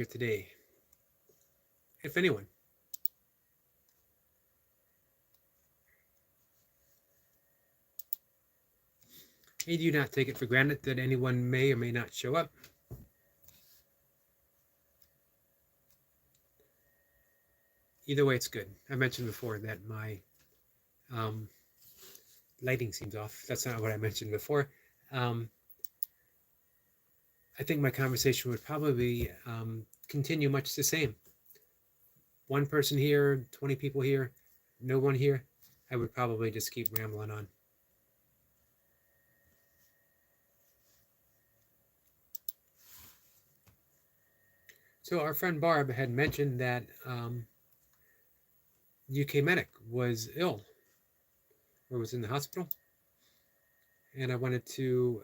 here today, if anyone. I do not take it for granted that anyone may or may not show up. Either way, it's good. I mentioned before that my um, lighting seems off. That's not what I mentioned before. Um, I think my conversation would probably continue much the same. One person here, 20 people here, no one here. I would probably just keep rambling on. So our friend Barb had mentioned that UK medic was ill or was in the hospital, and I wanted to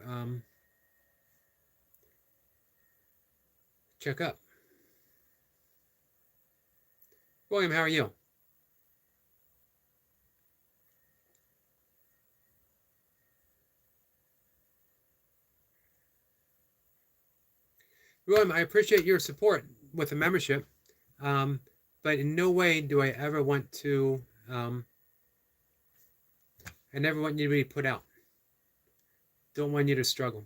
check up. William, how are you? William, I appreciate your support with the membership, but in no way do I ever want to. I never want you to be put out. Don't want you to struggle.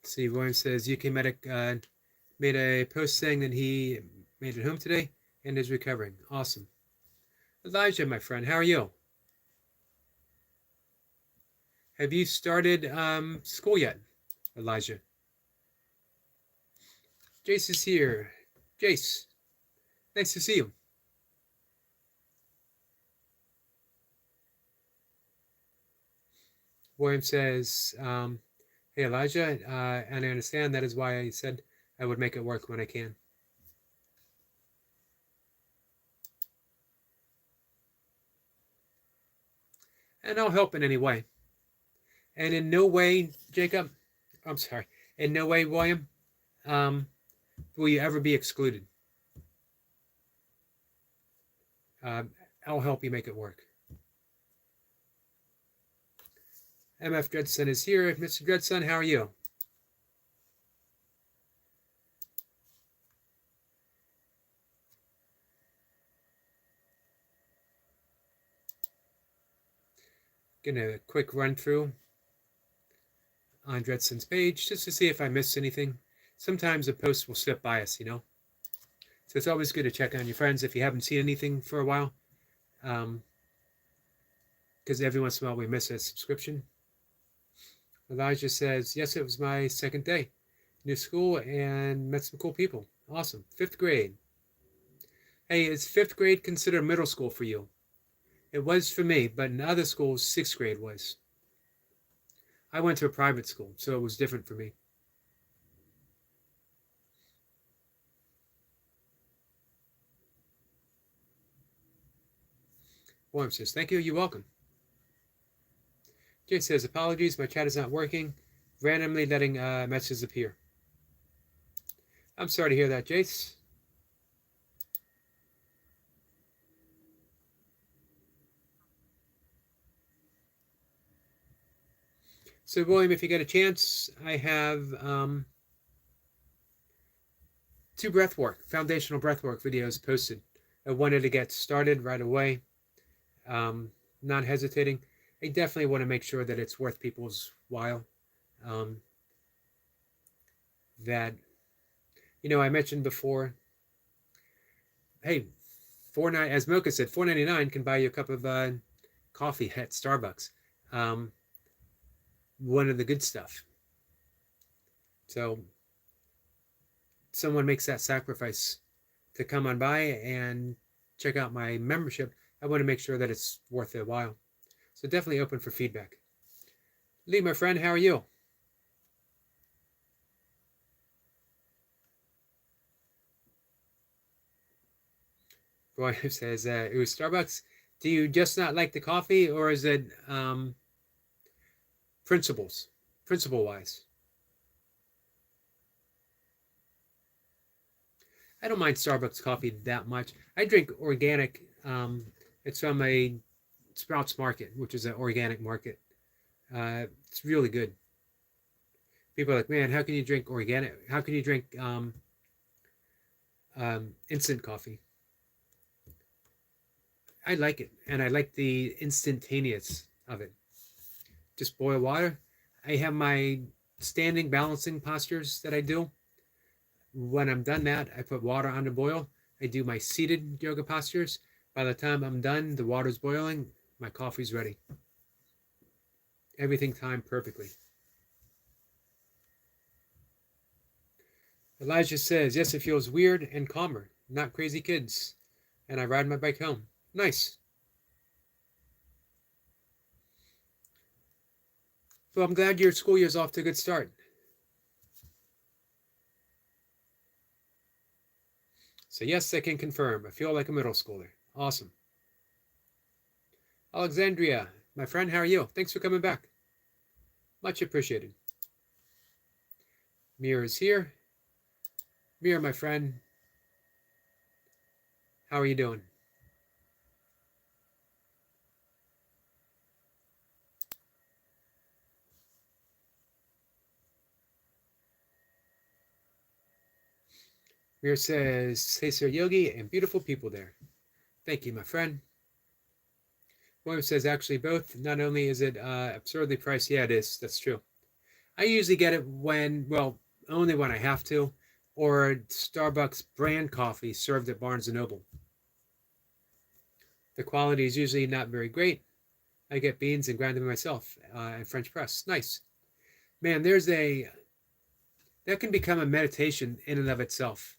See, William says UK medic made a post saying that he made it home today and is recovering. Awesome. Elijah, my friend, how are you? Have you started school yet, Elijah? Jace is here. Jace, nice to see you. William says, hey, Elijah, and I understand that is why I said I would make it work when I can. And I'll help in any way. And in no way, Jacob, I'm sorry, in no way, William, will you ever be excluded. I'll help you make it work. MF Dredson is here. Mr. Dredson, how are you? Gonna quick run through on Dredson's page just to see if I missed anything. Sometimes a post will slip by us, you know. So it's always good to check on your friends if you haven't seen anything for a while. Because every once in a while we miss a subscription. Elijah says, yes, it was my second day. New school and met some cool people. Awesome. 5th grade. Hey, is 5th grade considered middle school for you? It was for me, but in other schools, 6th grade was. I went to a private school, so it was different for me. Warm says, thank you, you're welcome. Jay says, apologies, my chat is not working. Randomly letting messages appear. I'm sorry to hear that, Jace. So, William, if you get a chance, I have 2 breathwork, foundational breathwork videos posted. I wanted to get started right away, not hesitating. I definitely want to make sure that it's worth people's while. That, you know, I mentioned before, hey, as Mocha said, $4.99 can buy you a cup of coffee at Starbucks. One of the good stuff. So someone makes that sacrifice to come on by and check out my membership. I want to make sure that it's worth their while. So definitely open for feedback. Lee, my friend, how are you? Roy says, it was Starbucks. Do you just not like the coffee, or is it principle-wise? I don't mind Starbucks coffee that much. I drink organic. It's from a Sprouts Market, which is an organic market. It's really good. People are like, man, how can you drink organic? How can you drink instant coffee? I like it, and I like the instantaneous of it. Just boil water. I have my standing balancing postures that I do. When I'm done that, I put water on the boil. I do my seated yoga postures. By the time I'm done, the water's boiling, my coffee's ready. Everything timed perfectly. Elijah says, yes, it feels weird and calmer. Not crazy kids. And I ride my bike home. Nice. Well, I'm glad your school year's off to a good start. So yes, I can confirm. I feel like a middle schooler. Awesome. Alexandria, my friend, how are you? Thanks for coming back. Much appreciated. Mira is here. Mira, my friend, how are you doing? Mira says, hey, Sir Yogi, and beautiful people there. Thank you, my friend. William says, actually, both. Not only is it absurdly priced, yeah, it is. That's true. I usually get it when, well, only when I have to, or Starbucks brand coffee served at Barnes & Noble. The quality is usually not very great. I get beans and grind them myself and French press. Nice. Man, that can become a meditation in and of itself.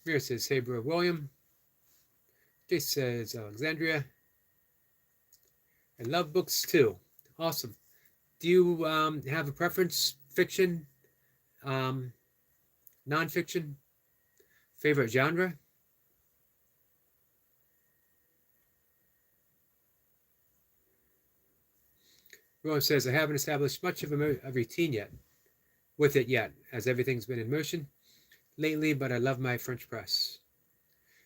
Mira says, hey, bro, William. Jace says, Alexandria. I love books too. Awesome. Do you have a preference? Fiction? Nonfiction? Favorite genre? William says, I haven't established much of a routine with it yet, as everything's been in motion lately, but I love my French press.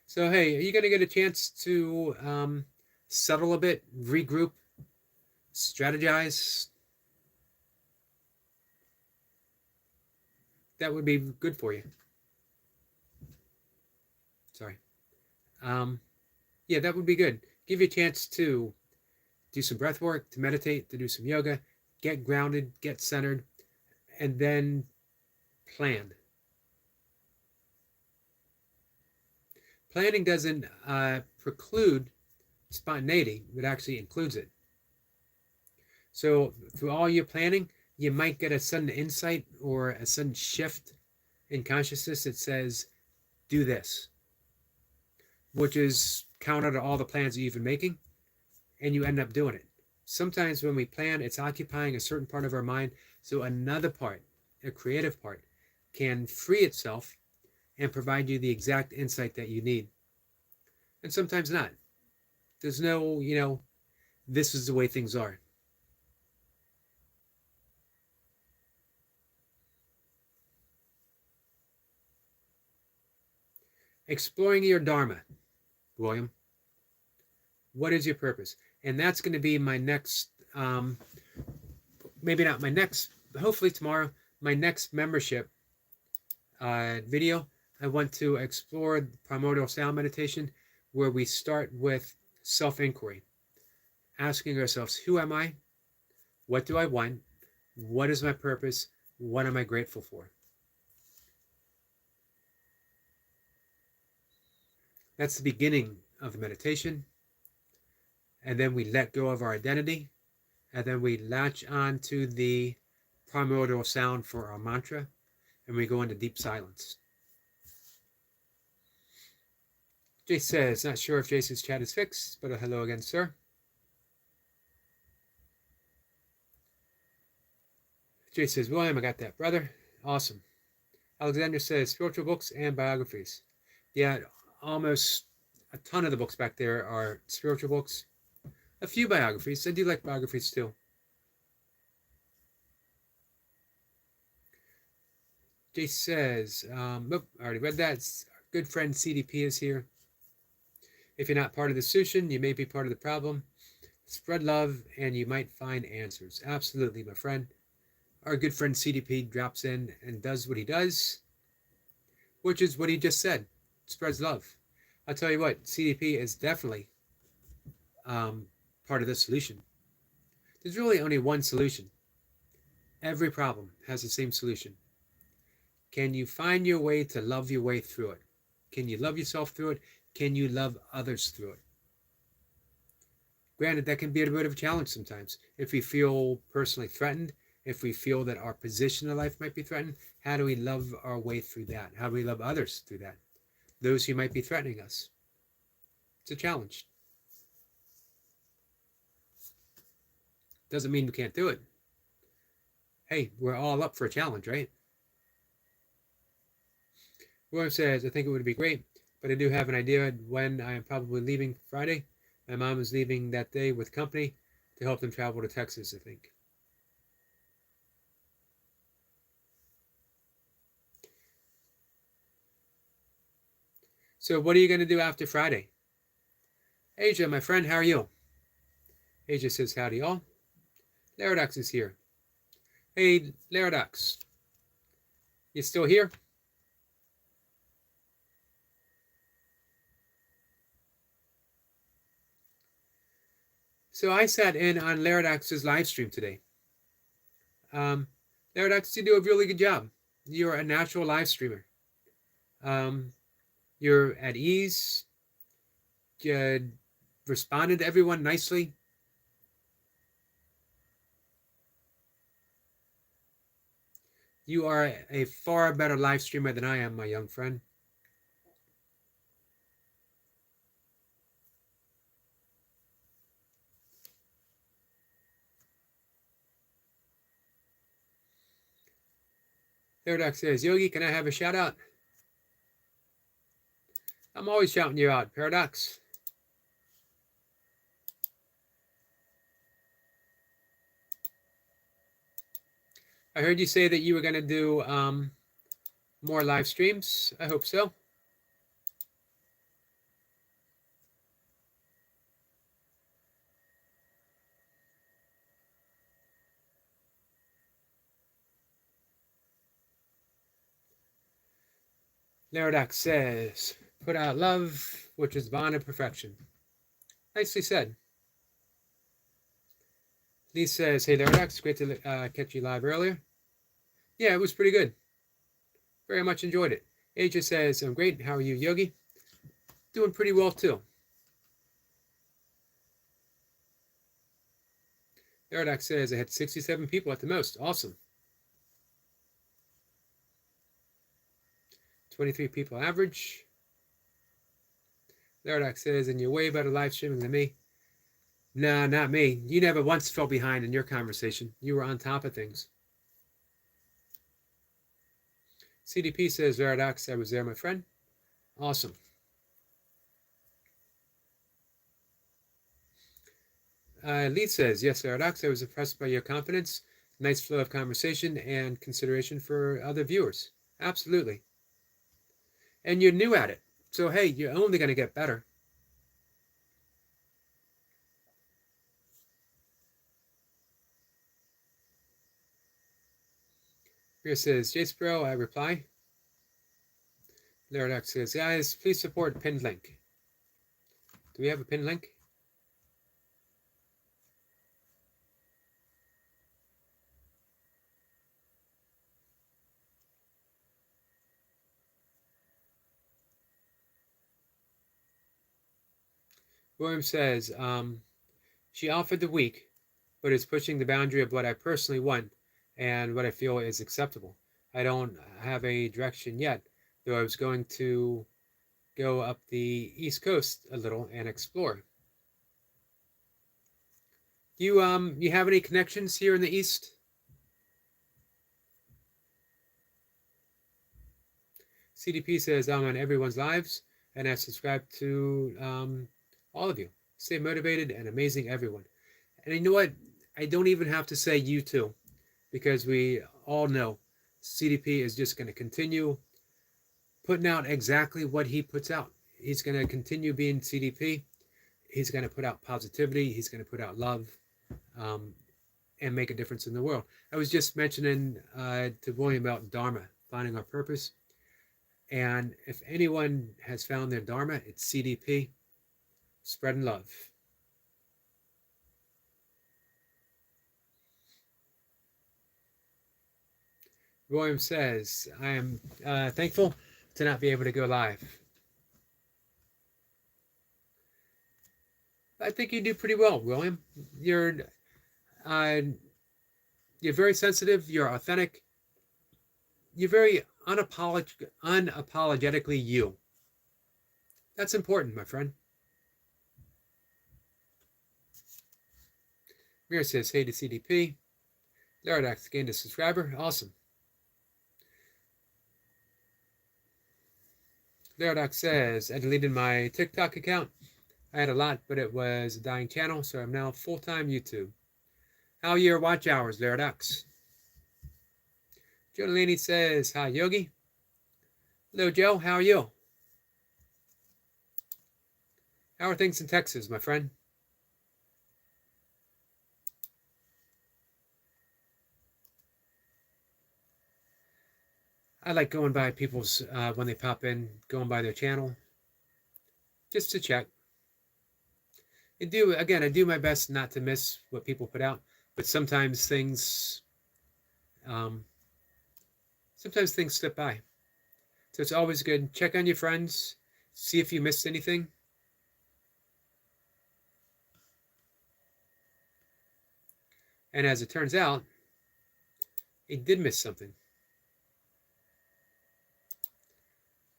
So, hey, are you going to get a chance to settle a bit, regroup, strategize? That would be good for you. Sorry. Yeah, that would be good. Give you a chance to do some breath work, to meditate, to do some yoga, get grounded, get centered, and then plan. Planning doesn't preclude spontaneity, it actually includes it. So through all your planning, you might get a sudden insight or a sudden shift in consciousness that says, do this, which is counter to all the plans that you've been making, and you end up doing it. Sometimes when we plan, it's occupying a certain part of our mind, so another part, a creative part, can free itself and provide you the exact insight that you need. And sometimes not. There's no, this is the way things are. Exploring your Dharma, William. What is your purpose? And that's going to be my next, maybe not my next, hopefully tomorrow, my next membership video. I want to explore primordial sound meditation, where we start with self-inquiry, asking ourselves, who am I? What do I want? What is my purpose? What am I grateful for? That's the beginning of the meditation. And then we let go of our identity. And then we latch on to the primordial sound for our mantra. And we go into deep silence. Jay says, not sure if Jason's chat is fixed, but hello again, sir. Jay says, William, I got that, brother. Awesome. Alexander says, spiritual books and biographies. Yeah, almost a ton of the books back there are spiritual books. A few biographies. I do like biographies too. Jace says, I already read that. Our good friend CDP is here. If you're not part of the solution, you may be part of the problem. Spread love and you might find answers. Absolutely, my friend. Our good friend CDP drops in and does what he does, which is what he just said. Spreads love. I'll tell you what, CDP is definitely part of the solution. There's really only one solution. Every problem has the same solution. Can you find your way to love your way through it? Can you love yourself through it? Can you love others through it? Granted, that can be a bit of a challenge sometimes. If we feel personally threatened, if we feel that our position in life might be threatened, how do we love our way through that? How do we love others through that? Those who might be threatening us. It's a challenge. Doesn't mean we can't do it. Hey, we're all up for a challenge, right? William says, I think it would be great, but I do have an idea when I am probably leaving Friday. My mom is leaving that day with company to help them travel to Texas, I think. So what are you going to do after Friday? Asia, my friend, how are you? Asia says, howdy all. Laradox is here. Hey, Laradox. You still here? So I sat in on Laradox's live stream today. Laradox, you do a really good job. You're a natural live streamer. You're at ease. You responded to everyone nicely. You are a far better live streamer than I am, my young friend. Paradox says, Yogi, can I have a shout out? I'm always shouting you out, Paradox. I heard you say that you were going to do more live streams. I hope so. Laradox says, put out love, which is bond of perfection. Nicely said. Lee says, hey Laradox, great to catch you live earlier. Yeah, it was pretty good. Very much enjoyed it. Asia says, I'm great. How are you, Yogi? Doing pretty well, too. Laradox says, I had 67 people at the most. Awesome. 23 people average. Laradox says, and you're way better live streaming than me. Nah, not me. You never once fell behind in your conversation. You were on top of things. CDP says, Laradox, I was there, my friend. Awesome. Lee says, yes, Laradox, I was impressed by your confidence, nice flow of conversation, and consideration for other viewers. Absolutely. And you're new at it. So, hey, you're only going to get better. Here says, Jace Bro, I reply. Laradox says, guys, please support pinned link. Do we have a pinned link? William says, she offered the week, but is pushing the boundary of what I personally want and what I feel is acceptable. I don't have a direction yet, though I was going to go up the East Coast a little and explore. You have any connections here in the East? CDP says I'm on everyone's lives, and I subscribe to all of you. Stay motivated and amazing, everyone. And you know what? I don't even have to say you too, because we all know CDP is just going to continue putting out exactly what he puts out. He's going to continue being CDP. He's going to put out positivity. He's going to put out love, and make a difference in the world. I was just mentioning to William about Dharma, finding our purpose. And if anyone has found their Dharma, it's CDP, spreading love. William says, I am thankful to not be able to go live. I think you do pretty well, William. You're very sensitive. You're authentic. You're very unapologetically you. That's important, my friend. Mira says, hey to CDP. Laradox gained a subscriber. Awesome. Laradox says, I deleted my TikTok account. I had a lot, but it was a dying channel, so I'm now full-time YouTube. How are your watch hours, Laradox? Joe Delaney says, hi, Yogi. Hello, Joe. How are you? How are things in Texas, my friend? I like going by people's, when they pop in, going by their channel, just to check. I do my best not to miss what people put out, but sometimes things slip by. So it's always good. Check on your friends, see if you missed anything. And as it turns out, I did miss something.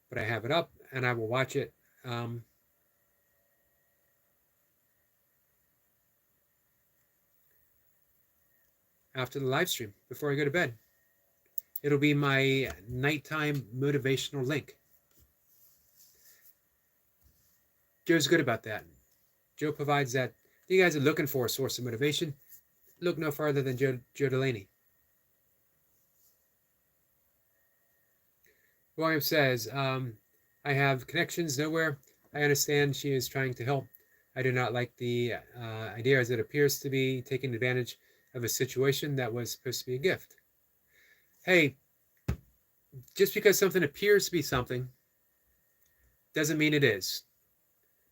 But I have it up and I will watch it. After the live stream, before I go to bed. It'll be my nighttime motivational link. Joe's good about that. Joe provides that. If you guys are looking for a source of motivation, look no farther than Joe Delaney. William says, I have connections nowhere. I understand she is trying to help. I do not like the idea as it appears to be taking advantage of a situation that was supposed to be a gift. Hey, just because something appears to be something doesn't mean it is.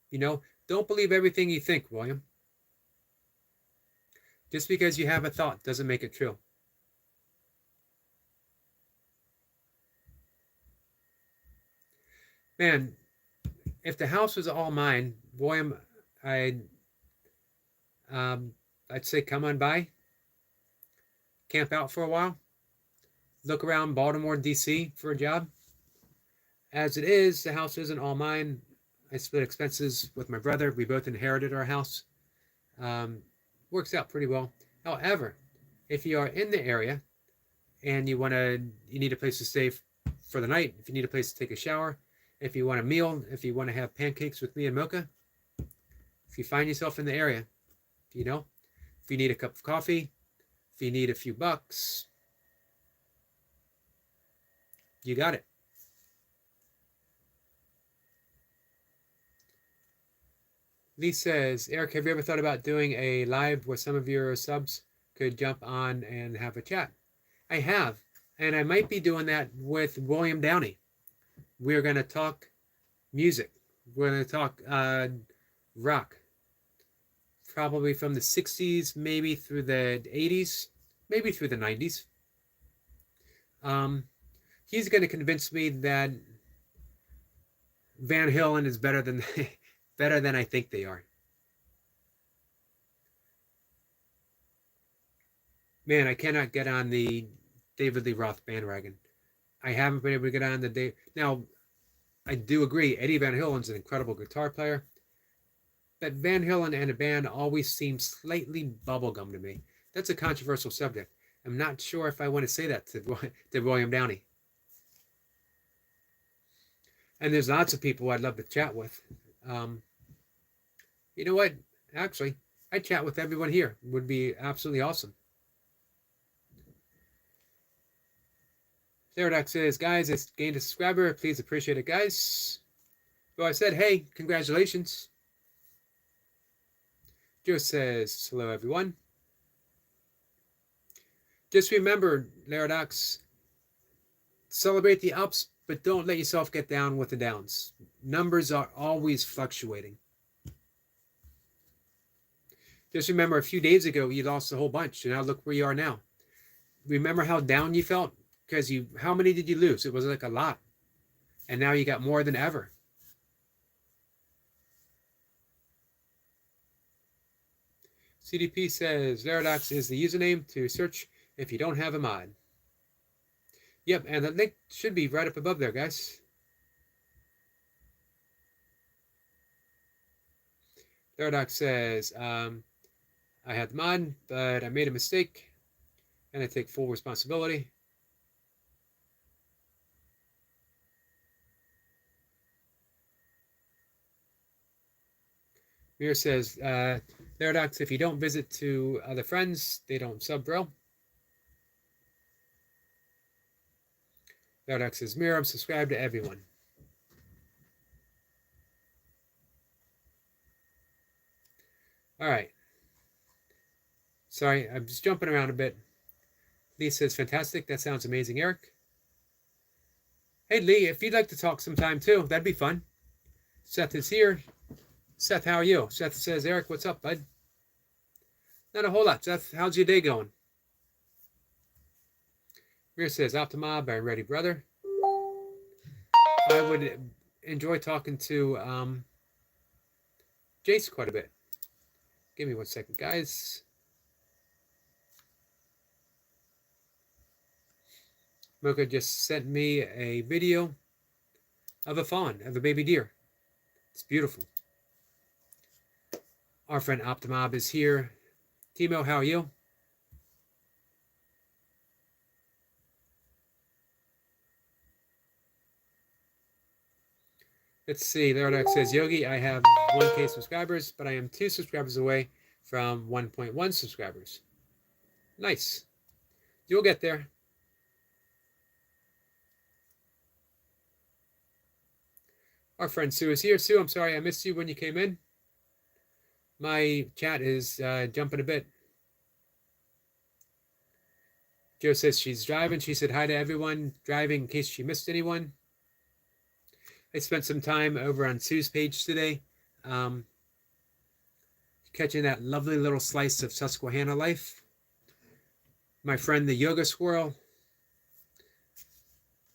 You know, don't believe everything you think, William. Just because you have a thought doesn't make it true. Man, if the house was all mine, William, I'd say come on by, camp out for a while, look around Baltimore, D.C. for a job. As it is, the house isn't all mine. I split expenses with my brother. We both inherited our house. Works out pretty well. However, if you are in the area and you need a place to stay for the night, if you need a place to take a shower, if you want a meal, if you want to have pancakes with me and Mocha, if you find yourself in the area, if you need a cup of coffee, if you need a few bucks, you got it. Lee says, Eric, have you ever thought about doing a live where some of your subs could jump on and have a chat? I have, and I might be doing that with William Downey. We're going to talk music. We're going to talk rock. Probably from the 60s, maybe through the 80s, maybe through the 90s. He's going to convince me that Van Halen is better than I think they are. Man, I cannot get on the David Lee Roth bandwagon. I haven't been able to get on the day. Now, I do agree, Eddie Van Halen's an incredible guitar player. But Van Halen and a band always seem slightly bubblegum to me. That's a controversial subject. I'm not sure if I want to say that to William Downey. And there's lots of people I'd love to chat with. You know what? Actually, I'd chat with everyone here. It would be absolutely awesome. Therodox says, guys, I gained a subscriber. Please appreciate it, guys. Well, I said, hey, congratulations. Joe says, hello, everyone. Just remember, Therodox, celebrate the ups, but don't let yourself get down with the downs. Numbers are always fluctuating. Just remember, a few days ago, you lost a whole bunch, and now look where you are now. Remember how down you felt? Because how many did you lose? It was like a lot. And now you got more than ever. CDP says Therodox is the username to search if you don't have a mod. Yep, and the link should be right up above there, guys. Therodox says, I had the mod, but I made a mistake, and I take full responsibility. Mir says, Therodox, if you don't visit to other friends, they don't sub, bro. Therodox says, Mir, I'm subscribed to everyone. All right. Sorry, I'm just jumping around a bit. Lee says, fantastic. That sounds amazing, Eric. Hey, Lee, if you'd like to talk sometime too, that'd be fun. Seth is here. Seth, how are you? Seth says, Eric, what's up, bud? Not a whole lot. Seth, how's your day going? Mir says, Optimob, I'm ready, brother. I would enjoy talking to Jace quite a bit. Give me 1 second, guys. Mocha just sent me a video of a fawn, of a baby deer. It's beautiful. Our friend Optimob is here. Timo, how are you? Let's see. Therodox says, Yogi, I have 1K subscribers, but I am 2 subscribers away from 1.1 subscribers. Nice. You'll get there. Our friend Sue is here. Sue, I'm sorry I missed you when you came in. My chat is jumping a bit. Joe says she's driving. She said hi to everyone driving in case she missed anyone. I spent some time over on Sue's page today, catching that lovely little slice of Susquehanna life. My friend the yoga squirrel,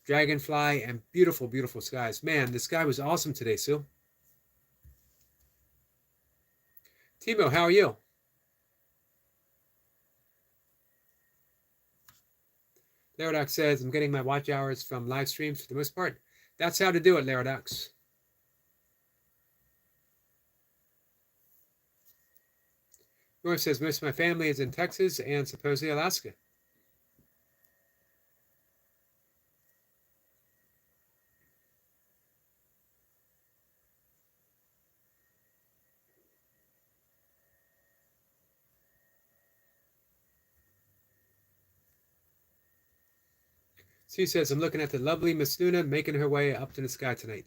dragonfly, and beautiful, beautiful skies. Man, this sky was awesome today, Sue. Timo, how are you? Therodox says, I'm getting my watch hours from live streams for the most part. That's how to do it, Therodox. Roy says, most of my family is in Texas and supposedly Alaska. Sue says, I'm looking at the lovely Miss Luna making her way up to the sky tonight.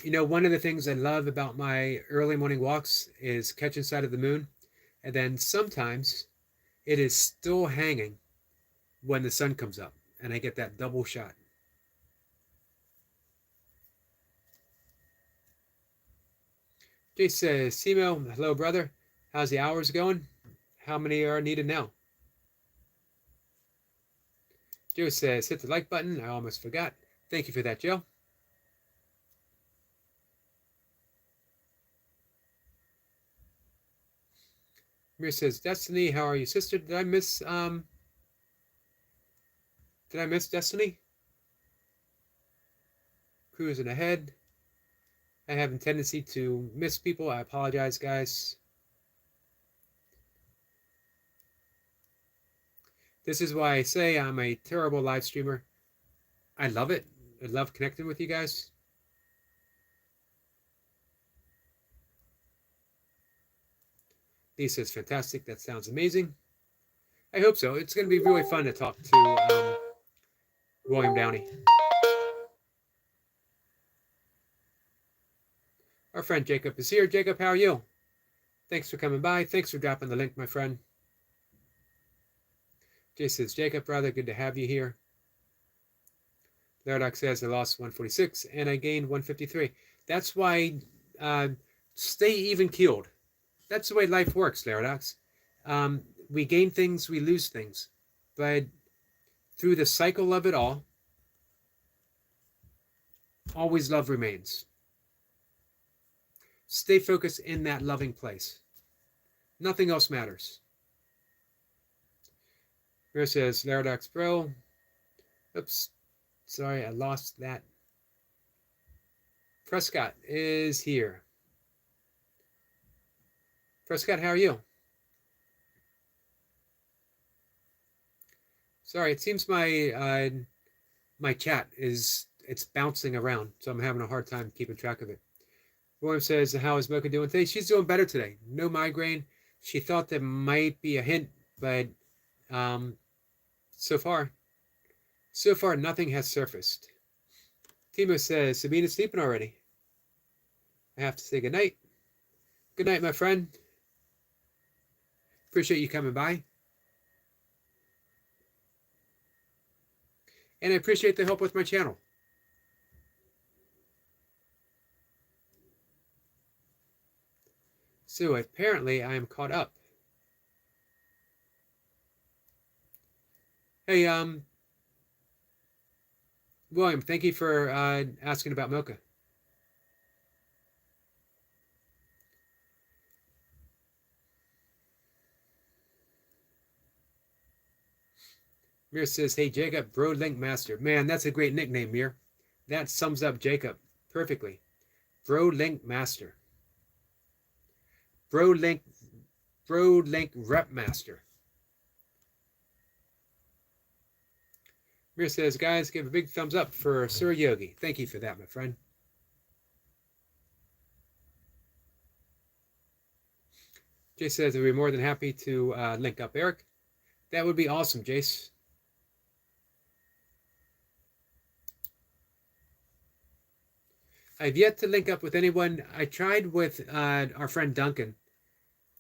You know, one of the things I love about my early morning walks is catching sight of the moon. And then sometimes it is still hanging when the sun comes up. And I get that double shot. Jay says, Timo, hello, brother. How's the hours going? How many are needed now? Joe says, hit the like button. I almost forgot. Thank you for that, Joe. Mir says, Destiny, how are you, sister? Did I miss Destiny? Cruising ahead. I have a tendency to miss people. I apologize, guys. This is why I say I'm a terrible live streamer. I love it. I love connecting with you guys. Lee says, fantastic. That sounds amazing. I hope so. It's going to be really fun to talk to William Downey. Our friend Jacob is here. Jacob, how are you? Thanks for coming by. Thanks for dropping the link, my friend. Jay says, Jacob, rather good to have you here. Laradox says, I lost 146 and I gained 153. That's why stay even keeled. That's the way life works, Laradox. We gain things, we lose things. But through the cycle of it all, always love remains. Stay focused in that loving place. Nothing else matters. Mira says, Laradox bro. Oops. Sorry, I lost that. Prescott is here. Prescott, how are you? Sorry, it seems my chat it's bouncing around, so I'm having a hard time keeping track of it. William says, how is Mocha doing today? She's doing better today. No migraine. She thought there might be a hint, but so far nothing has surfaced. Timo says, Sabina's sleeping already. I have to say good night. Good night, my friend. Appreciate you coming by. And I appreciate the help with my channel. So apparently I am caught up. Hey, William, thank you for asking about Mocha. Mir says, hey, Jacob, Broadlink Master. Man, that's a great nickname, Mir. That sums up Jacob perfectly. Broadlink Master. Broadlink Rep Master. Mir says, guys, give a big thumbs up for Sir Yogi. Thank you for that, my friend. Jay says, I'd be more than happy to link up Eric. That would be awesome, Jace. I've yet to link up with anyone. I tried with our friend Duncan.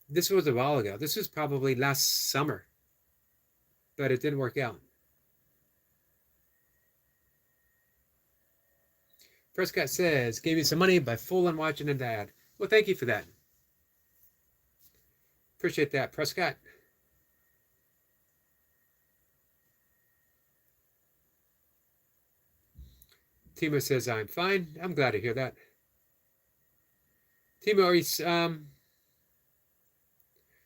This was a while ago. This was probably last summer, but it didn't work out. Prescott says, gave you some money by fooling, watching, and dad. Well, thank you for that. Appreciate that, Prescott. Timo says, I'm fine. I'm glad to hear that. Timo,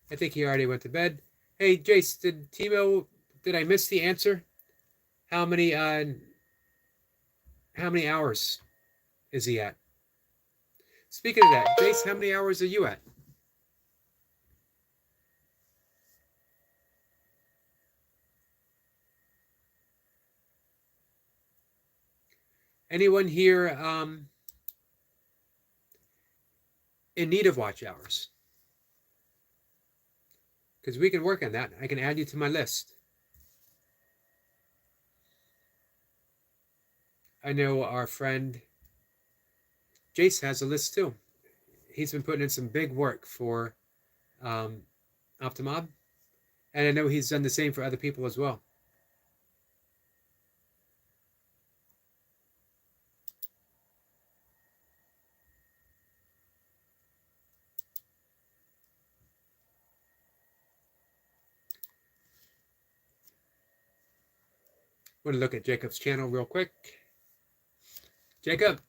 I think he already went to bed. Hey, Jace, did I miss the answer? How many hours is he at? Speaking of that, Jace, how many hours are you at? Anyone here in need of watch hours? Because we can work on that. I can add you to my list. I know our friend Jace has a list too. He's been putting in some big work for Optimob. And I know he's done the same for other people as well. I'm going to look at Jacob's channel real quick. Jacob,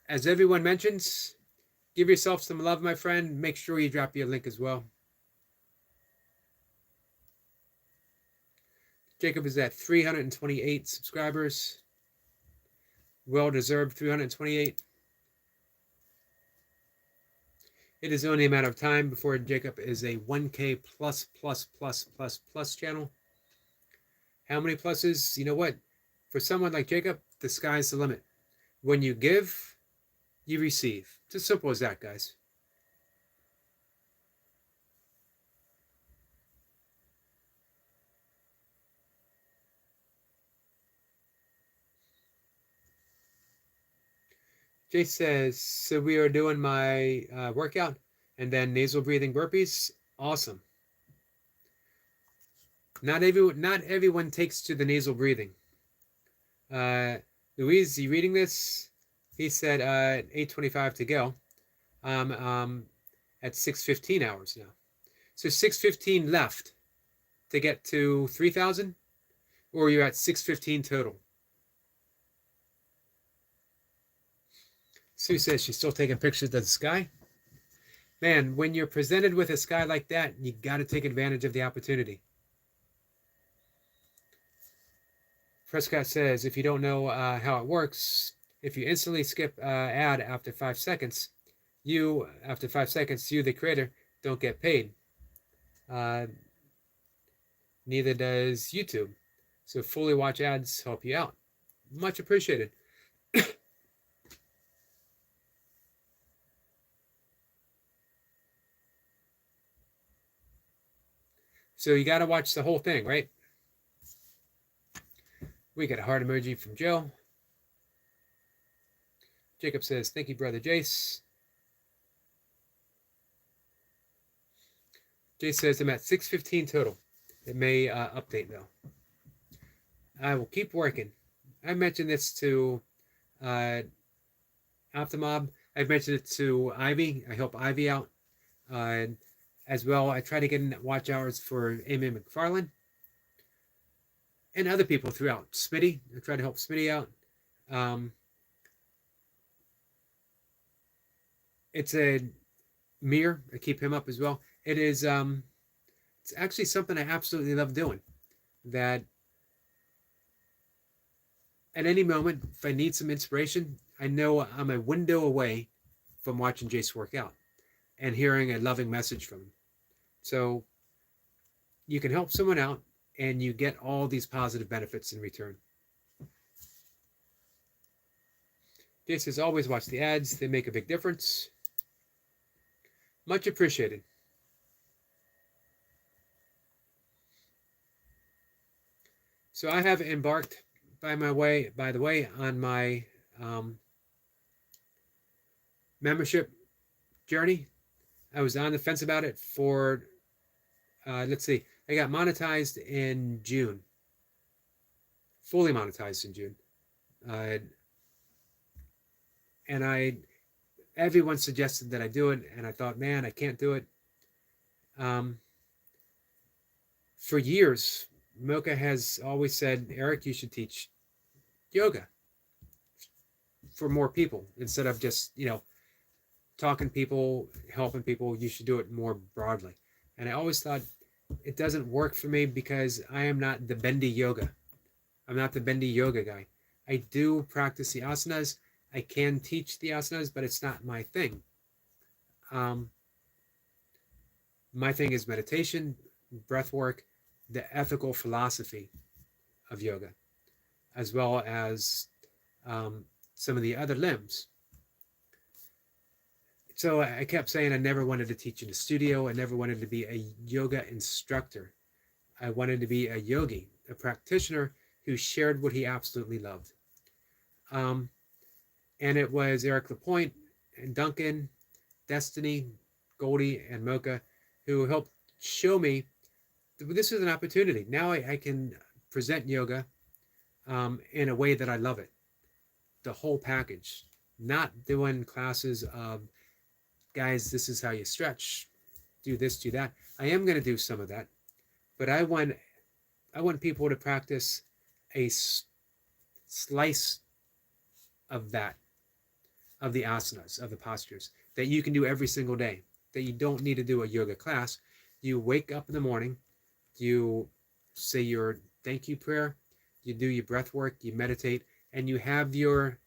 as everyone mentions, give yourself some love, my friend. Make sure you drop your link as well. Jacob is at 328 subscribers. Well-deserved 328. It is only a matter of time before Jacob is a 1K plus channel. How many pluses? You know what? For someone like Jacob, the sky's the limit. When you give, you receive. It's as simple as that, guys. Jay says, so we are doing my workout and then nasal breathing burpees. Awesome. Not everyone takes to the nasal breathing. Louise, you reading this? He said 8:25 to go. At 6:15 hours now. So 6:15 left to get to 3,000, or you're at 6:15 total. Sue says she's still taking pictures of the sky. Man, when you're presented with a sky like that, you got to take advantage of the opportunity. Prescott says, if you don't know how it works, if you instantly skip ad after 5 seconds, you, the creator, don't get paid. Neither does YouTube. So fully watch ads help you out. Much appreciated. So you got to watch the whole thing, right? We got a heart emoji from Joe. Jacob says, thank you, brother Jace. Jace says, I'm at 6:15 total. It may update, though. I will keep working. I mentioned this to Optimob. I've mentioned it to Ivy. I help Ivy out. As well, I try to get in watch hours for Amy McFarland and other people throughout. Smitty, I try to help Smitty out. It's a mirror. I keep him up as well. It is, it's actually something I absolutely love doing. That at any moment, if I need some inspiration, I know I'm a window away from watching Jace work out and hearing a loving message from him. So you can help someone out and you get all these positive benefits in return. Jace says, always watch the ads. They make a big difference. Much appreciated. So I have embarked, by the way, on my membership journey. I was on the fence about it for, let's see, I got monetized in June. Fully monetized in June. And everyone suggested that I do it, and I thought, man, I can't do it. For years, Mocha has always said, Eric, you should teach yoga for more people instead of just, talking people, helping people. You should do it more broadly. And I always thought it doesn't work for me because I am not the bendy yoga. I'm not the bendy yoga guy. I do practice the asanas. I can teach the asanas, but it's not my thing. My thing is meditation, breath work, the ethical philosophy of yoga, as well as some of the other limbs. So I kept saying I never wanted to teach in a studio. I never wanted to be a yoga instructor. I wanted to be a yogi, a practitioner who shared what he absolutely loved. And it was Eric Lapointe and Duncan, Destiny, Goldie, and Mocha who helped show me that this is an opportunity. Now I can present yoga in a way that I love it. The whole package. Not doing classes of, guys, this is how you stretch. Do this, do that. I am going to do some of that. But I want people to practice a slice of that, of the asanas, of the postures, that you can do every single day, that you don't need to do a yoga class. You wake up in the morning, you say your thank you prayer, you do your breath work, you meditate, and you have your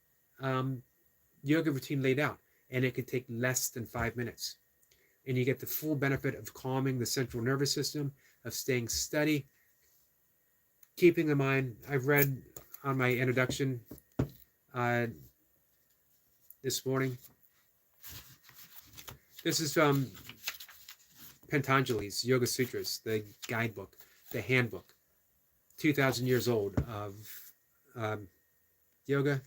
yoga routine laid out. And it could take less than 5 minutes. And you get the full benefit of calming the central nervous system, of staying steady, keeping the mind. I've read on my introduction this morning. This is from Patanjali's Yoga Sutras, the guidebook, the handbook, 2,000 years old of yoga.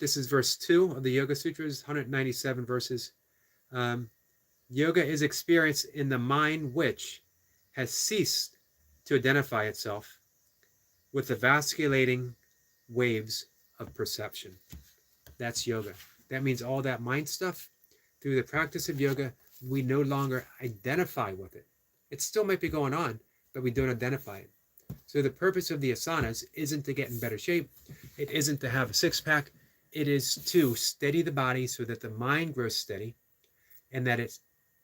This is verse 2 of the Yoga Sutras, 197 verses. Yoga is experience in the mind which has ceased to identify itself with the vasculating waves of perception. That's yoga. That means all that mind stuff, through the practice of yoga, we no longer identify with it. It still might be going on, but we don't identify it. So the purpose of the asanas isn't to get in better shape. It isn't to have a six-pack. It is to steady the body so that the mind grows steady and that it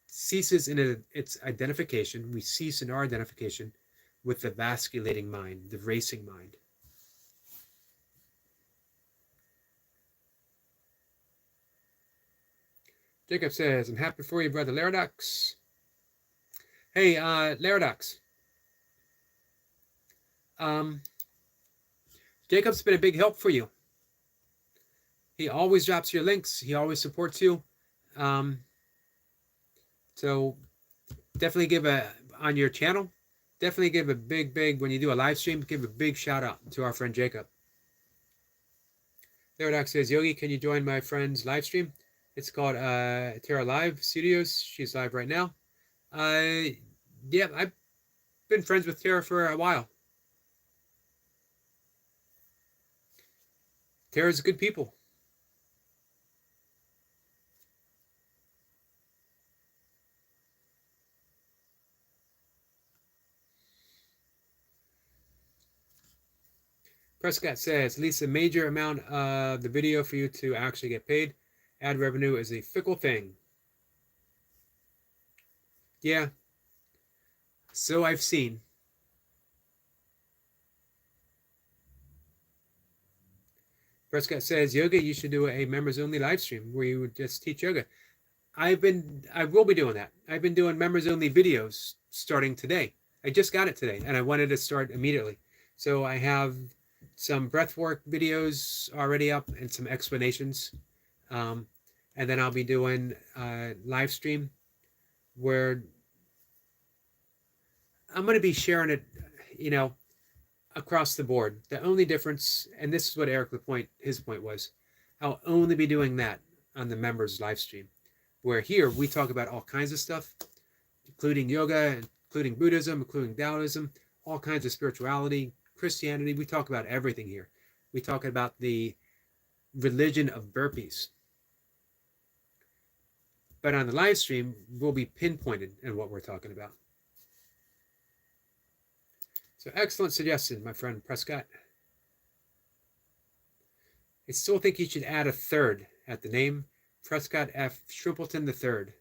ceases in its identification. We cease in our identification with the vasculating mind, the racing mind. Jacob says, I'm happy for you, brother Laradox. Hey, Laradox. Jacob's been a big help for you. He always drops your links. He always supports you. So definitely give on your channel, definitely give a big, when you do a live stream, give a big shout out to our friend Jacob. Laradox says, Yogi, can you join my friend's live stream? It's called Tara Live Studios. She's live right now. Yeah, I've been friends with Tara for a while. Tara's good people. Prescott says, at least a major amount of the video for you to actually get paid. Ad revenue is a fickle thing. Yeah. So I've seen. Prescott says, Yoga, you should do a members only live stream where you would just teach yoga. I will be doing that. I've been doing members only videos starting today. I just got it today and I wanted to start immediately. So I have some breathwork videos already up and some explanations. And then I'll be doing a live stream where I'm going to be sharing it, across the board. The only difference, and this is what Eric LaPointe, his point was, I'll only be doing that on the members live stream. Where here we talk about all kinds of stuff, including yoga, including Buddhism, including Taoism, all kinds of spirituality, Christianity. We talk about everything here. We talk about the religion of burpees. But on the live stream, we'll be pinpointed in what we're talking about. So excellent suggestion, my friend Prescott. I still think you should add a third at the name, Prescott F. Shrimpleton III.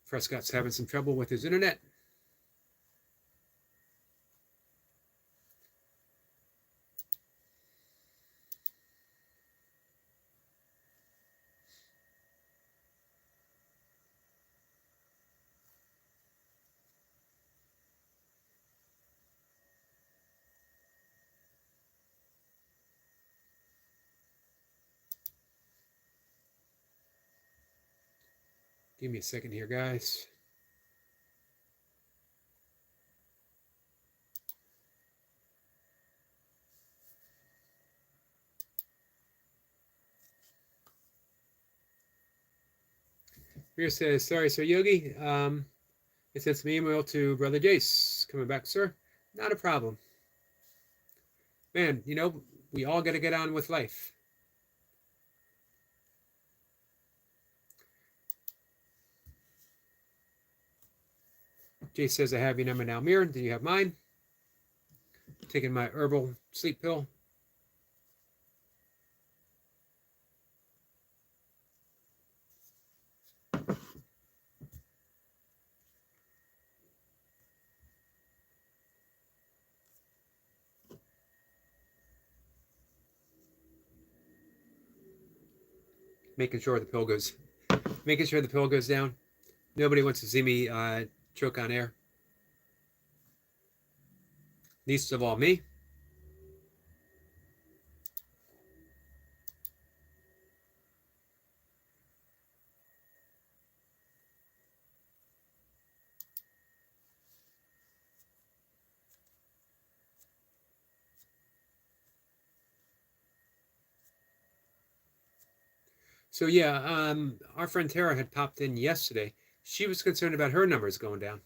Prescott's having some trouble with his internet. Give me a second here, guys. Rear says, sorry, Sir Yogi. It sent some email to Brother Jace. Coming back, sir. Not a problem. Man, we all got to get on with life. Jace says, I have your number now, Mir. Do you have mine? Taking my herbal sleep pill. Making sure the pill goes down. Nobody wants to see me choke on air. Least of all me. So yeah, our friend Tara had popped in yesterday. She was concerned about her numbers going down.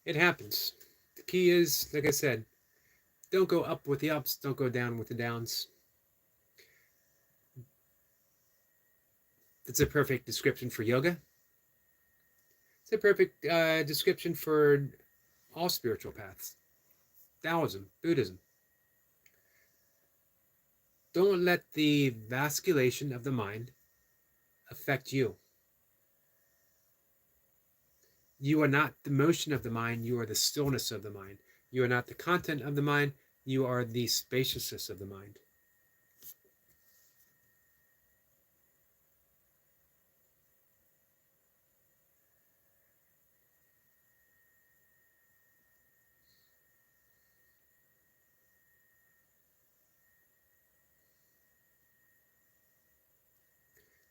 It happens. The key is, like I said, don't go up with the ups, don't go down with the downs. That's a perfect description for yoga. It's a perfect description for all spiritual paths. Taoism, Buddhism. Don't let the vasculation of the mind affect you. You are not the motion of the mind, you are the stillness of the mind. You are not the content of the mind, you are the spaciousness of the mind.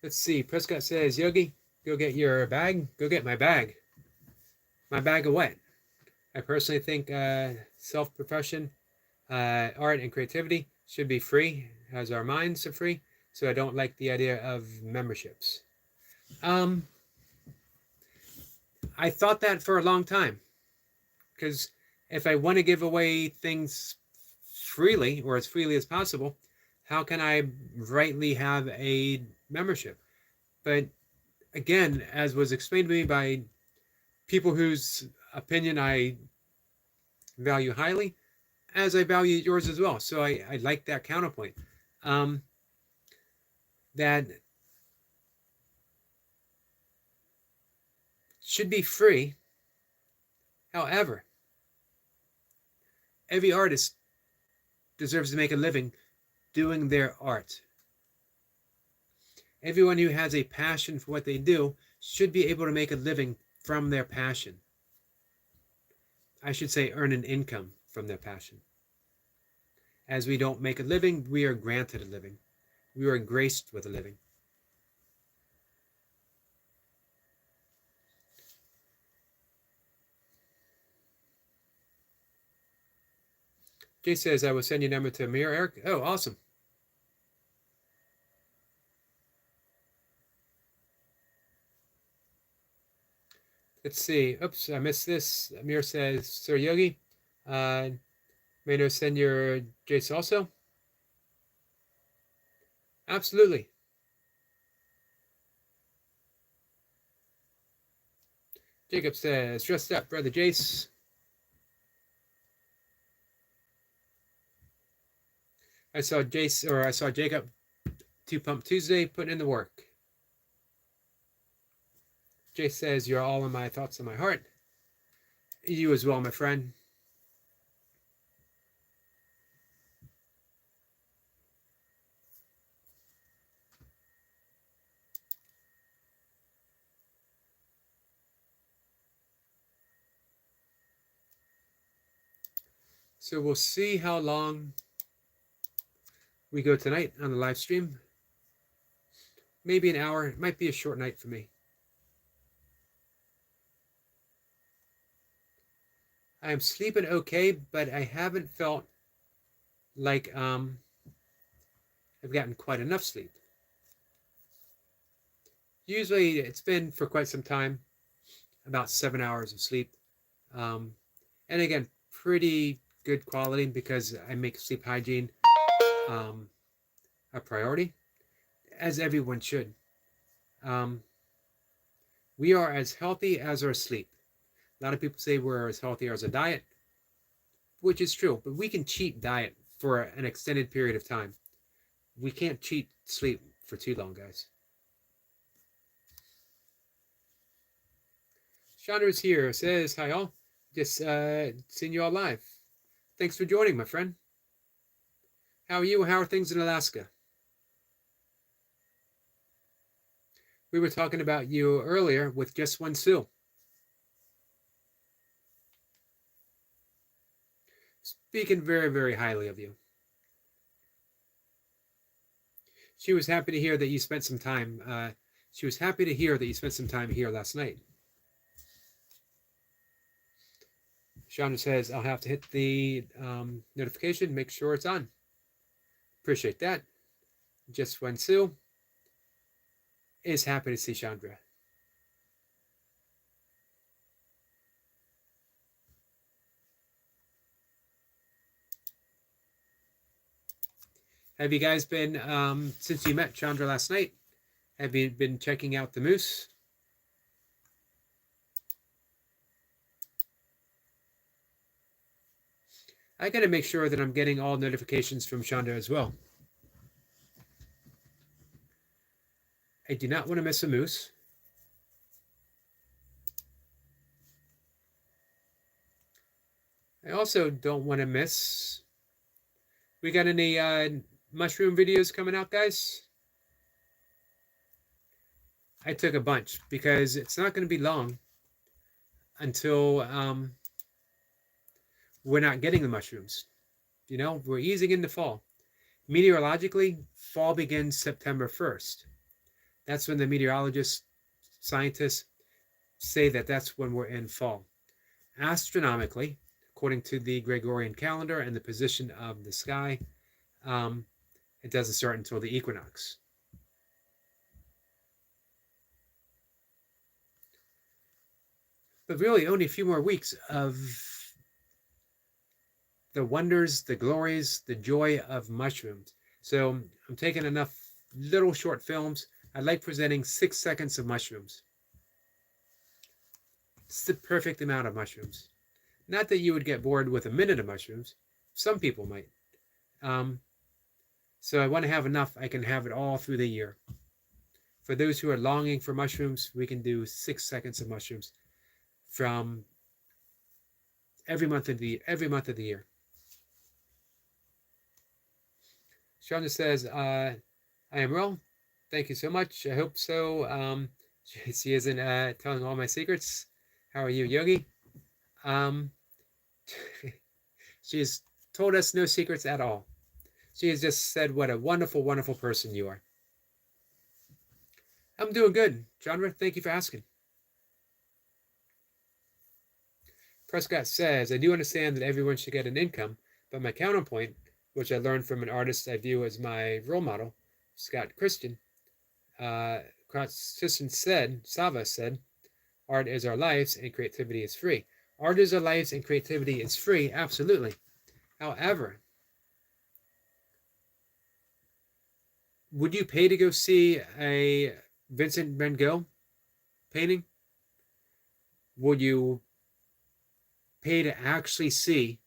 Let's see. Prescott says, Yogi, go get your bag. Go get my bag. My bag of what? I personally think self-profession, art, and creativity should be free, as our minds are free. So I don't like the idea of memberships. I thought that for a long time, because if I want to give away things freely or as freely as possible, how can I rightly have a membership? But again, as was explained to me by people whose opinion I value highly, as I value yours as well. So I like that counterpoint. That should be free. However, every artist deserves to make a living doing their art. Everyone who has a passion for what they do should be able to make a living from their passion. I should say earn an income from their passion. As we don't make a living, we are granted a living. We are graced with a living. Jay says, I will send your number to Amir, Eric. Oh, awesome. Let's see. Oops, I missed this. Amir says, Sir Yogi, may I send your Jace also? Absolutely. Jacob says, dressed up, Brother Jace. I saw Jacob 2 Pump Tuesday putting in the work. Jace says, you're all in my thoughts and my heart. You as well, my friend. So we'll see how long we go tonight on the live stream. Maybe an hour. It might be a short night for me. I am sleeping okay, but I haven't felt like I've gotten quite enough sleep. Usually it's been for quite some time, about 7 hours of sleep. And again, pretty good quality because I make sleep hygiene a priority, as everyone should. We are as healthy as our sleep. A lot of people say we're as healthy as a diet, which is true, but we can cheat diet for an extended period of time. We can't cheat sleep for too long, guys. Chandra's here, says, hi all. Just seeing you all live. Thanks for joining, my friend. How are you? How are things in Alaska? We were talking about you earlier with Just One Sue. Speaking very, very highly of you. She was happy to hear that you spent some time. She was happy to hear that you spent some time here last night. Chandra says, I'll have to hit the notification, make sure it's on. Appreciate that. Just Wen Su is happy to see Chandra. Have you guys been, since you met Chandra last night, have you been checking out the moose? I got to make sure that I'm getting all notifications from Chandra as well. I do not want to miss a moose. I also don't want to miss. We got any mushroom videos coming out, guys? I took a bunch because it's not going to be long until we're not getting the mushrooms. You know, we're easing into fall. Meteorologically, fall begins September 1st. That's when the meteorologists, scientists say that that's when we're in fall. Astronomically, according to the Gregorian calendar and the position of the sky, it doesn't start until the equinox. But really, only a few more weeks of the wonders, the glories, the joy of mushrooms. So I'm taking enough little short films. I like presenting 6 seconds of mushrooms. It's the perfect amount of mushrooms. Not that you would get bored with a minute of mushrooms. Some people might. So I want to have enough. I can have it all through the year. For those who are longing for mushrooms, we can do 6 seconds of mushrooms from every month of the year. Shonda says, I am well. Thank you so much. I hope so. She isn't telling all my secrets. How are you, Yogi? She's told us no secrets at all. She has just said what a wonderful, wonderful person you are. I'm doing good, Chandra. Thank you for asking. Prescott says, I do understand that everyone should get an income, but my counterpoint, which I learned from an artist I view as my role model, Scott Christian, Sava said, art is our lives and creativity is free. Art is our lives and creativity is free, absolutely. However, would you pay to go see a Vincent van Gogh painting? Would you pay to actually see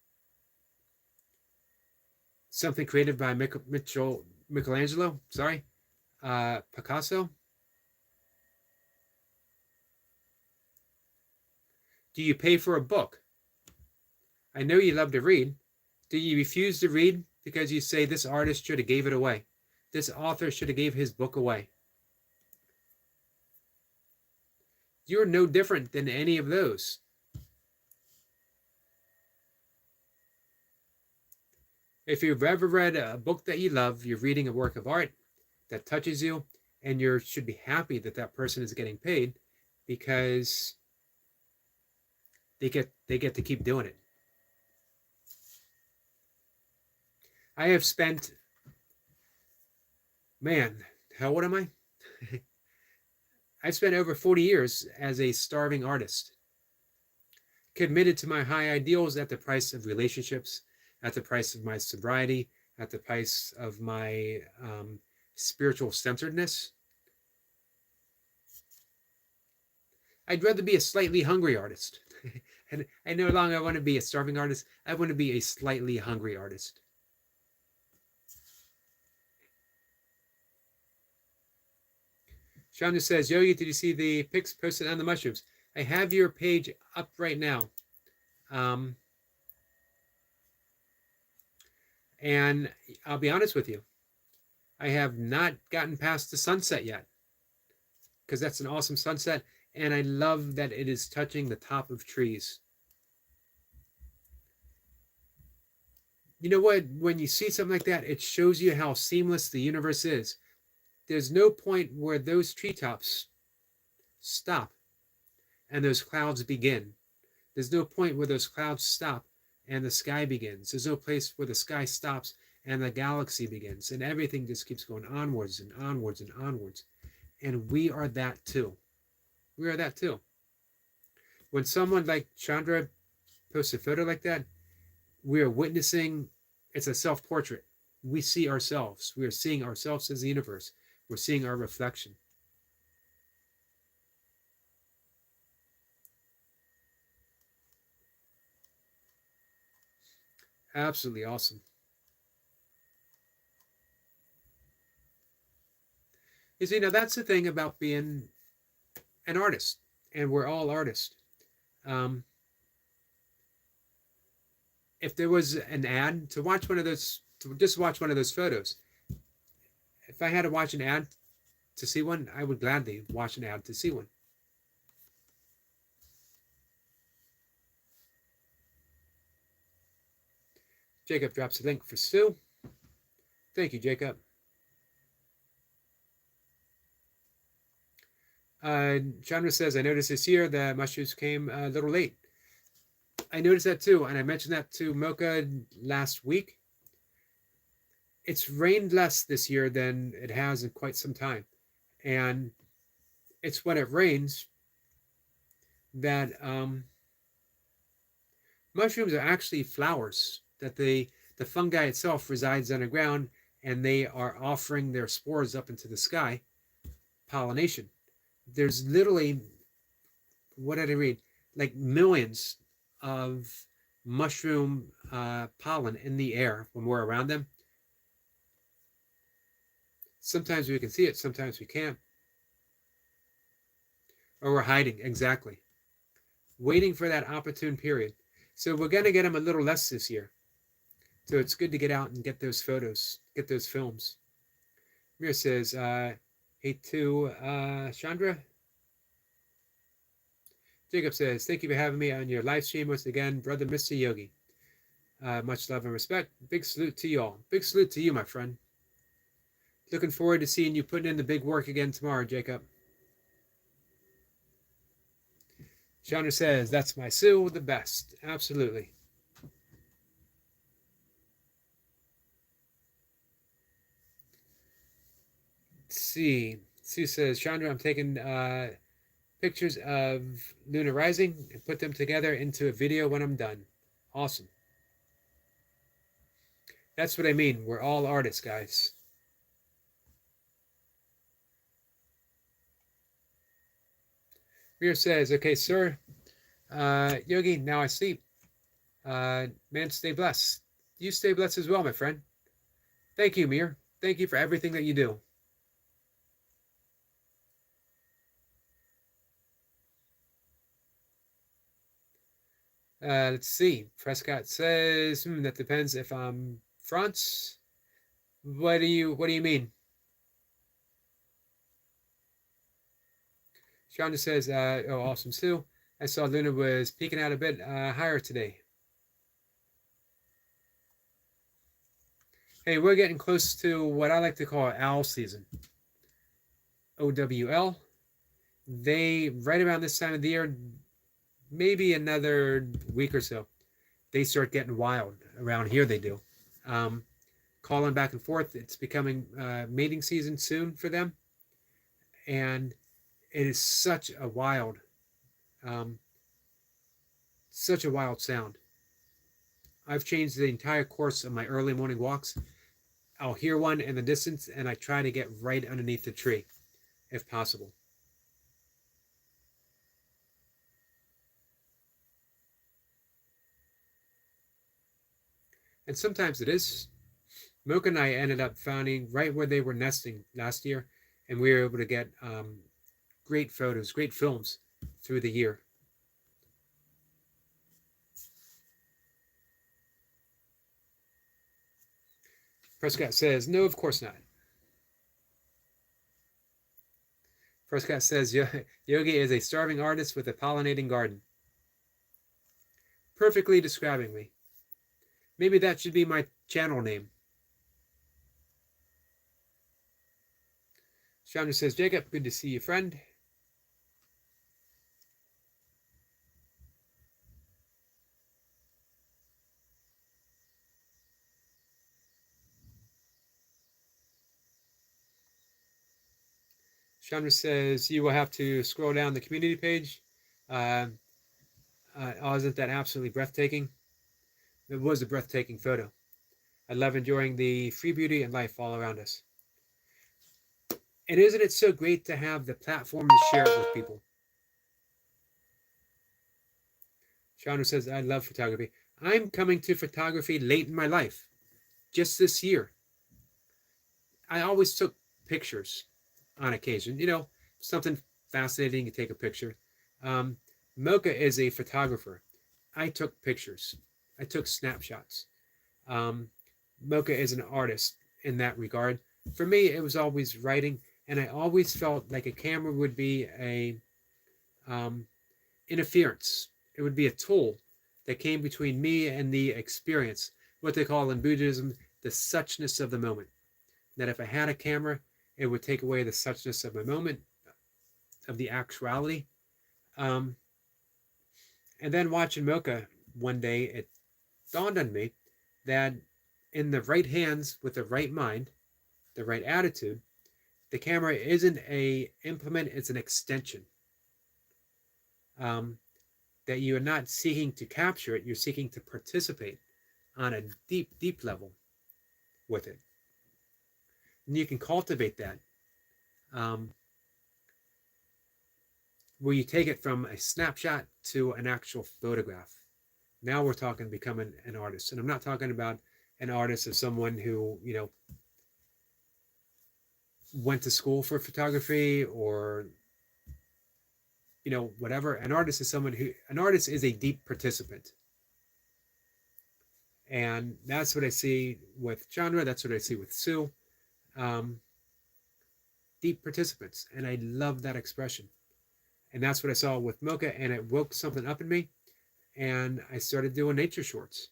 something created by Michelangelo? Picasso? Do you pay for a book? I know you love to read. Do you refuse to read because you say this artist should have gave it away? This author should have gave his book away. You're no different than any of those. If you've ever read a book that you love, you're reading a work of art that touches you, and you should be happy that that person is getting paid because they get to keep doing it. I have spent, man, how old am I? I've spent over 40 years as a starving artist, committed to my high ideals at the price of relationships, at the price of my sobriety, at the price of my spiritual centeredness. I'd rather be a slightly hungry artist. And I no longer want to be a starving artist. I want to be a slightly hungry artist. Shonda says, Yogi, did you see the pics posted on the mushrooms? I have your page up right now. And I'll be honest with you. I have not gotten past the sunset yet, because that's an awesome sunset. And I love that it is touching the top of trees. You know what? When you see something like that, it shows you how seamless the universe is. there's no point where those treetops stop and those clouds begin. There's no point where those clouds stop and the sky begins. There's no place where the sky stops and the galaxy begins. And everything just keeps going onwards and onwards and onwards. And we are that too. We are that too. When someone like Chandra posts a photo like that, we are witnessing, it's a self-portrait. We see ourselves. We are seeing ourselves as the universe. We're seeing our reflection. Absolutely awesome. You see, now that's the thing about being an artist, and we're all artists. If there was an ad to watch one of those, to just watch one of those photos, if I had to watch an ad to see one, I would gladly watch an ad to see one. Jacob drops a link for Sue. Thank you, Jacob. Chandra says, I noticed this year the mushrooms came a little late. I noticed that too, and I mentioned that to Mocha last week. It's rained less this year than it has in quite some time. And it's when it rains that mushrooms are actually flowers, that the fungi itself resides underground, and they are offering their spores up into the sky, pollination. There's literally, what did I read? Like millions of mushroom pollen in the air when we're around them. Sometimes we can see it, sometimes we can't. Or we're hiding, exactly. Waiting for that opportune period. So we're going to get them a little less this year. So it's good to get out and get those photos, get those films. Mir says, hey to Chandra. Jacob says, thank you for having me on your live stream once again, brother Mr. Yogi. Much love and respect. Big salute to you all. Big salute to you, my friend. Looking forward to seeing you putting in the big work again tomorrow, Jacob. Chandra says, that's my Sue, the best. Absolutely. Let's see. Sue says, Chandra, I'm taking pictures of Luna Rising and put them together into a video when I'm done. Awesome. That's what I mean. We're all artists, guys. Mir says, okay, sir. Yogi, now I sleep. Man, stay blessed. You stay blessed as well, my friend. Thank you, Mir. Thank you for everything that you do. Let's see. Prescott says, that depends if I'm France. What do you mean? Shonda says, oh, awesome, Sue. I saw Luna was peeking out a bit higher today. Hey, we're getting close to what I like to call owl season. OWL. They, right around this time of the year, maybe another week or so, they start getting wild. Around here they do. Calling back and forth. It's becoming mating season soon for them. And it is such a wild sound. I've changed the entire course of my early morning walks. I'll hear one in the distance and I try to get right underneath the tree if possible. And sometimes it is. Mocha and I ended up finding right where they were nesting last year, and we were able to get great photos, great films through the year. Prescott says, no, of course not. Prescott says, Yogi is a starving artist with a pollinating garden. Perfectly describing me. Maybe that should be my channel name. Chandra says, Jacob, good to see you, friend. Chandra says, you will have to scroll down the community page. Isn't that absolutely breathtaking? It was a breathtaking photo. I love enjoying the free beauty and life all around us. And isn't it so great to have the platform to share it with people? Chandra says, I love photography. I'm coming to photography late in my life, just this year. I always took pictures on occasion, something fascinating to take a picture. Mocha is a photographer. I took pictures. I took snapshots. Mocha is an artist in that regard. For me, it was always writing, and I always felt like a camera would be a interference. It would be a tool that came between me and the experience, what they call in Buddhism, the suchness of the moment. That if I had a camera, it would take away the suchness of my moment, of the actuality. And then watching Mocha one day, it dawned on me that in the right hands, with the right mind, the right attitude, the camera isn't a implement, it's an extension. That you are not seeking to capture it, you're seeking to participate on a deep, deep level with it. And you can cultivate that where you take it from a snapshot to an actual photograph. Now we're talking becoming an artist. And I'm not talking about an artist as someone who, went to school for photography or, whatever. An artist is a deep participant. And that's what I see with Chandra. That's what I see with Sue. Deep participants. And I love that expression. And that's what I saw with Mocha. And it woke something up in me. And I started doing nature shorts.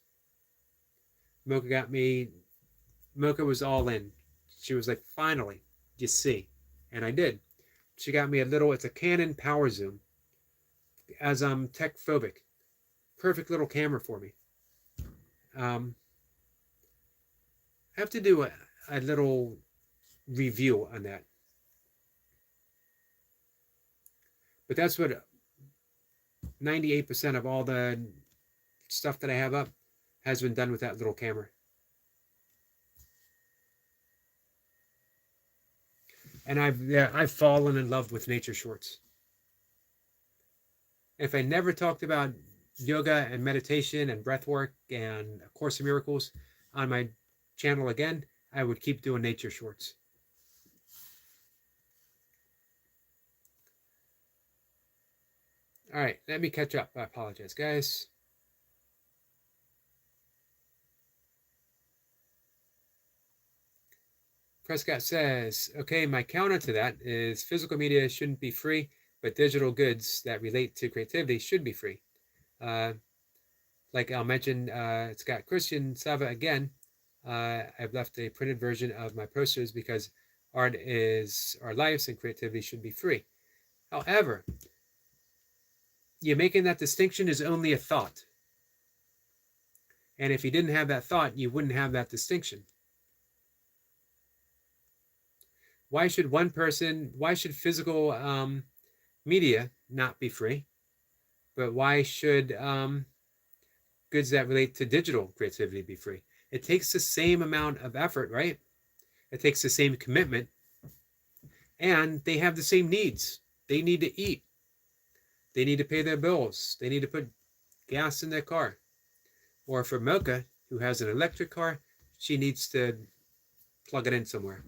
Mocha was all in. She was like, finally, you see. And I did. She got me it's a Canon Power Zoom. As I'm tech phobic. Perfect little camera for me. I have to do a little review on that. But that's what 98% of all the stuff that I have up has been done with that little camera. And I've fallen in love with nature shorts. If I never talked about yoga and meditation and breath work and A Course in Miracles on my channel again, I would keep doing nature shorts. All right, let me catch up. I apologize, guys. Prescott says, okay, my counter to that is physical media shouldn't be free, but digital goods that relate to creativity should be free. Like I'll mention, Scott Christian Sava again. I've left a printed version of my posters because art is our lives and creativity should be free. However, you're making that distinction is only a thought. And if you didn't have that thought, you wouldn't have that distinction. Why should physical media not be free? But why should goods that relate to digital creativity be free? It takes the same amount of effort, right? It takes the same commitment. And they have the same needs. They need to eat. They need to pay their bills. They need to put gas in their car. Or for Mocha, who has an electric car, she needs to plug it in somewhere.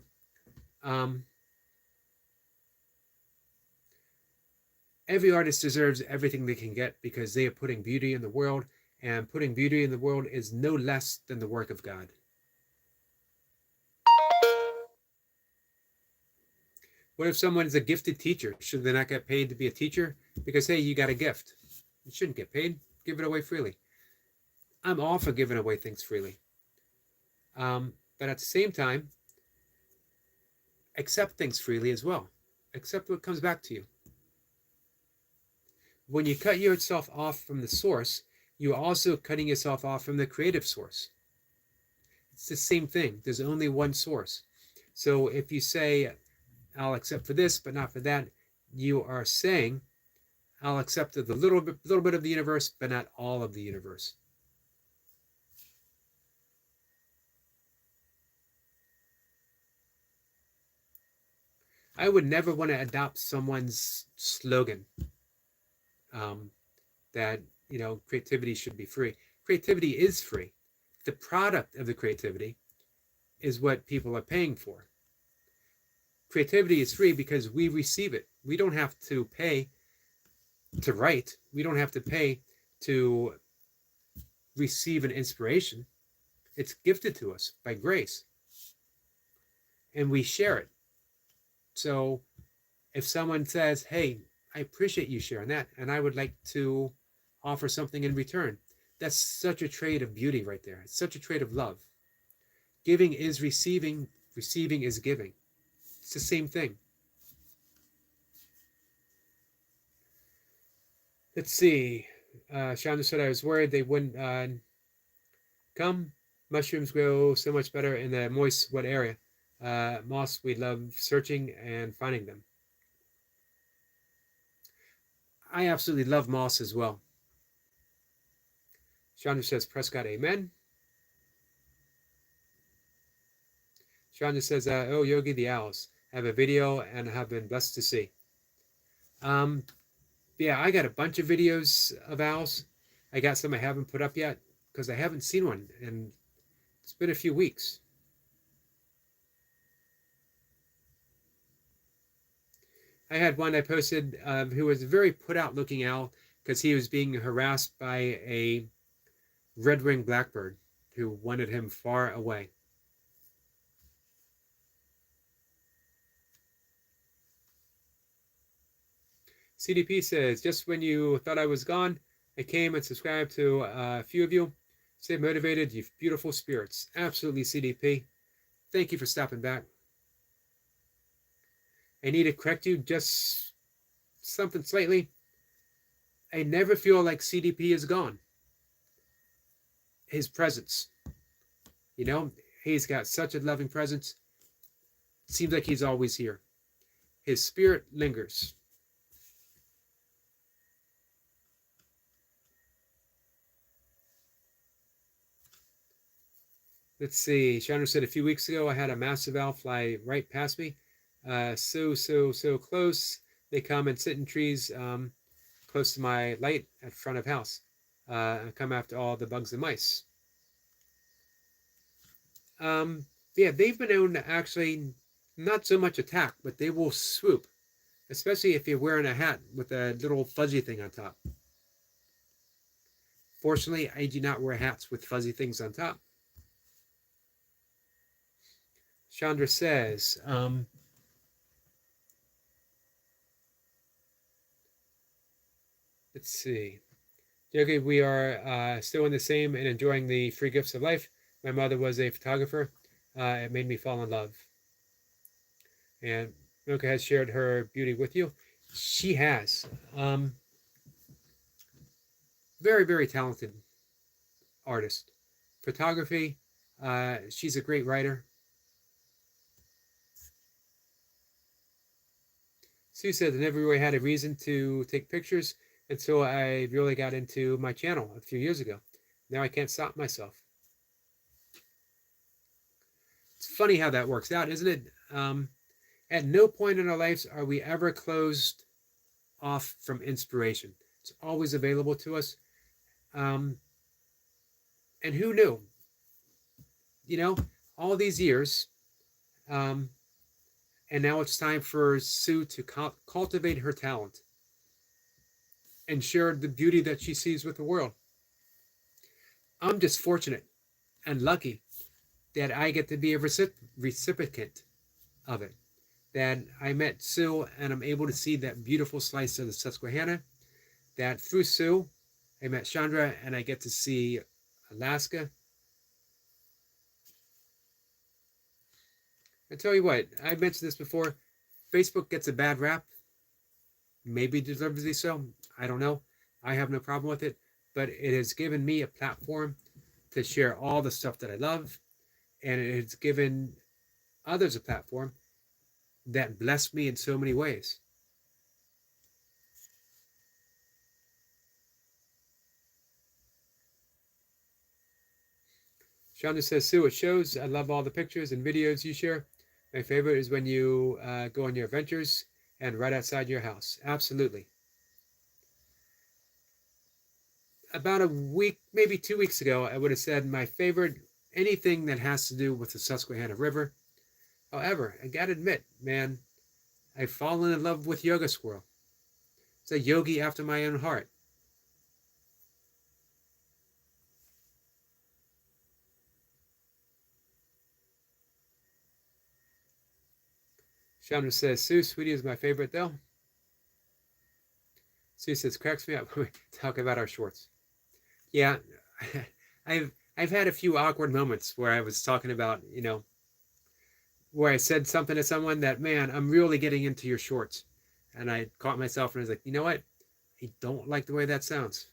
Every artist deserves everything they can get because they are putting beauty in the world, and putting beauty in the world is no less than the work of God. What if someone is a gifted teacher? Should they not get paid to be a teacher? Because, hey, you got a gift. You shouldn't get paid. Give it away freely. I'm all for giving away things freely. But at the same time, accept things freely as well. Accept what comes back to you. When you cut yourself off from the source, you're also cutting yourself off from the creative source. It's the same thing. There's only one source. So if you say, I'll accept for this, but not for that, you are saying, I'll accept the little bit of the universe, but not all of the universe. I would never want to adopt someone's slogan that, creativity should be free. Creativity is free. The product of the creativity is what people are paying for. Creativity is free because we receive it. We don't have to pay to write. We don't have to pay to receive an inspiration. It's gifted to us by grace. And we share it. So if someone says, hey, I appreciate you sharing that, and I would like to offer something in return, that's such a trait of beauty right there. It's such a trait of love. Giving is receiving. Receiving is giving. It's the same thing. Let's see. Shonda said, I was worried they wouldn't come. Mushrooms grow so much better in the moist, wet area. Moss, we love searching and finding them. I absolutely love moss as well. Shonda says, Prescott, amen. Shonda says, oh, Yogi the Owls. I have a video and have been blessed to see. Yeah, I got a bunch of videos of owls. I got some I haven't put up yet because I haven't seen one, and it's been a few weeks. I had one I posted who was a very put-out looking owl because he was being harassed by a red-winged blackbird who wanted him far away. CDP says, just when you thought I was gone, I came and subscribed to a few of you. Stay motivated, you beautiful spirits. Absolutely, CDP. Thank you for stopping back. I need to correct you just something slightly. I never feel like CDP is gone. His presence. He's got such a loving presence. Seems like he's always here. His spirit lingers. Let's see. Chandra said a few weeks ago I had a massive owl fly right past me. So close. They come and sit in trees close to my light at front of house. And come after all the bugs and mice. Yeah, they've been known to actually not so much attack, but they will swoop, especially if you're wearing a hat with a little fuzzy thing on top. Fortunately, I do not wear hats with fuzzy things on top. Chandra says, let's see. Yogi, we are still in the same and enjoying the free gifts of life. My mother was a photographer. It made me fall in love. And Milka has shared her beauty with you. She has. Very, very talented artist. Photography. She's a great writer. Sue said, I never really had a reason to take pictures until I really got into my channel a few years ago. Now I can't stop myself. It's funny how that works out, isn't it? At no point in our lives are we ever closed off from inspiration. It's always available to us. And who knew? All these years, and now it's time for Sue to cultivate her talent and share the beauty that she sees with the world. I'm just fortunate and lucky that I get to be a recipient of it. That I met Sue and I'm able to see that beautiful slice of the Susquehanna. That through Sue, I met Chandra and I get to see Alaska. I tell you what, I mentioned this before. Facebook gets a bad rap, maybe deliberately so. I don't know. I have no problem with it, but it has given me a platform to share all the stuff that I love, and it has given others a platform that blessed me in so many ways. Shonda says, Sue, it shows. I love all the pictures and videos you share. My favorite is when you go on your adventures and right outside your house. Absolutely. About a week, maybe 2 weeks ago, I would have said my favorite, anything that has to do with the Susquehanna River. However, I gotta admit, man, I've fallen in love with Yoga Squirrel. It's a yogi after my own heart. Chandra says, Sue, Sweetie is my favorite though. Sue says, cracks me up when we talk about our shorts. Yeah, I've had a few awkward moments where I was talking about, where I said something to someone that, man, I'm really getting into your shorts. And I caught myself and I was like, you know what? I don't like the way that sounds.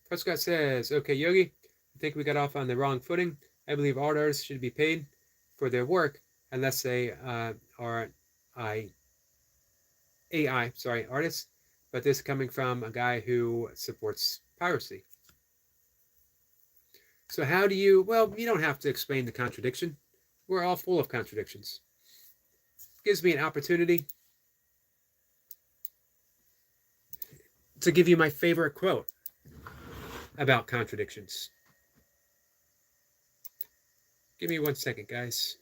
Prescott says, okay, Yogi, I think we got off on the wrong footing. I believe art artists should be paid for their work unless they are AI, artists. But this is coming from a guy who supports piracy. So how do you, well, you don't have to explain the contradiction. We're all full of contradictions. Gives me an opportunity to give you my favorite quote about contradictions. Give me 1 second, guys.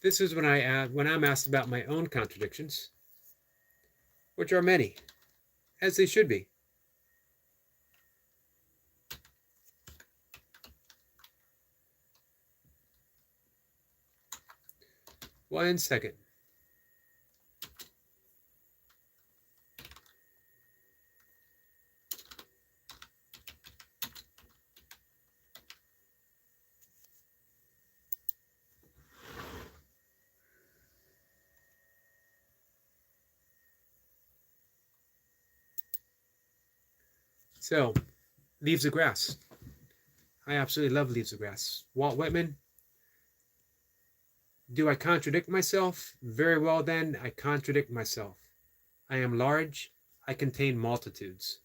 This is when I'm asked about my own contradictions, which are many, as they should be. One second. So, Leaves of Grass. I absolutely love Leaves of Grass. Walt Whitman. Do I contradict myself? Very well then, I contradict myself. I am large. I contain multitudes.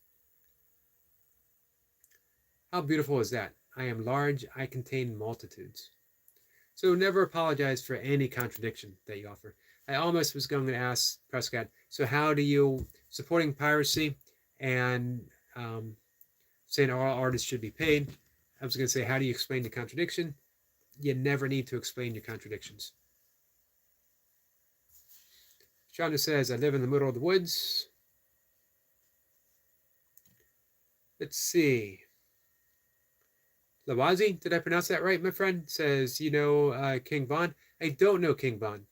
How beautiful is that? I am large. I contain multitudes. So never apologize for any contradiction that you offer. I almost was going to ask Prescott, so how do you, supporting piracy and saying all artists should be paid, I was going to say, how do you explain the contradiction? You never need to explain your contradictions. Shonda says, I live in the middle of the woods. Let's see. Lawazi, did I pronounce that right, my friend? Says, you know King Von? I don't know King Von.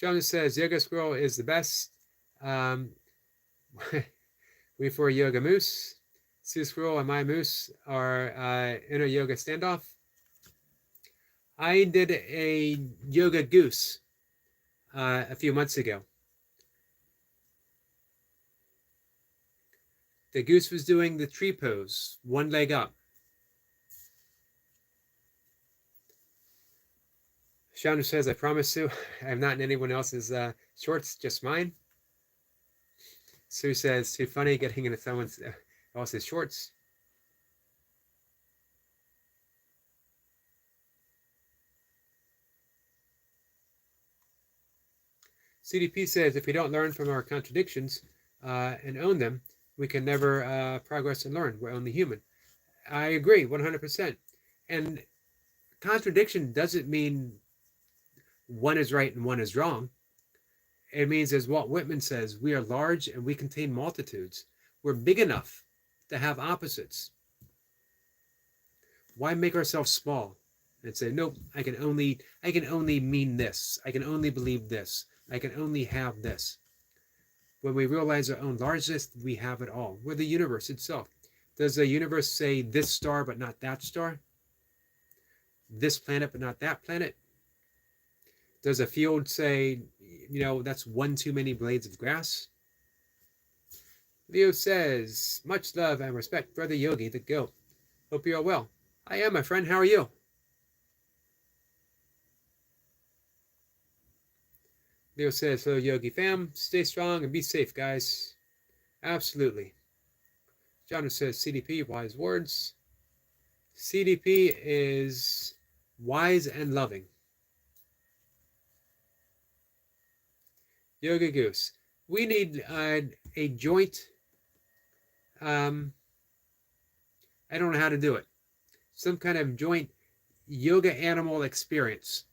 Shonda says, Yoga Squirrel is the best. We for Yoga Moose. Sue Squirrel and my moose are in a yoga standoff. I did a yoga goose a few months ago. The goose was doing the tree pose, one leg up. Chandra says, I promise, Sue, I'm not in anyone else's shorts, just mine. Sue says, too funny getting into someone else's shorts. CDP says, if we don't learn from our contradictions and own them, we can never progress and learn. We're only human. I agree 100%. And contradiction doesn't mean one is right and one is wrong. It means, as Walt Whitman says, we are large and we contain multitudes. We're big enough to have opposites. Why make ourselves small and say, nope, I can only mean this. I can only believe this. I can only have this. When we realize our own largeness, we have it all. We're the universe itself. Does the universe say this star but not that star? This planet but not that planet? Does a field say, that's one too many blades of grass? Leo says, much love and respect, Brother Yogi, the goat. Hope you're all well. I am, my friend. How are you? Leo says, hello, Yogi fam. Stay strong and be safe, guys. Absolutely. John says, CDP, wise words. CDP is wise and loving. Yoga Goose. We need a joint. I don't know how to do it. Some kind of joint yoga animal experience.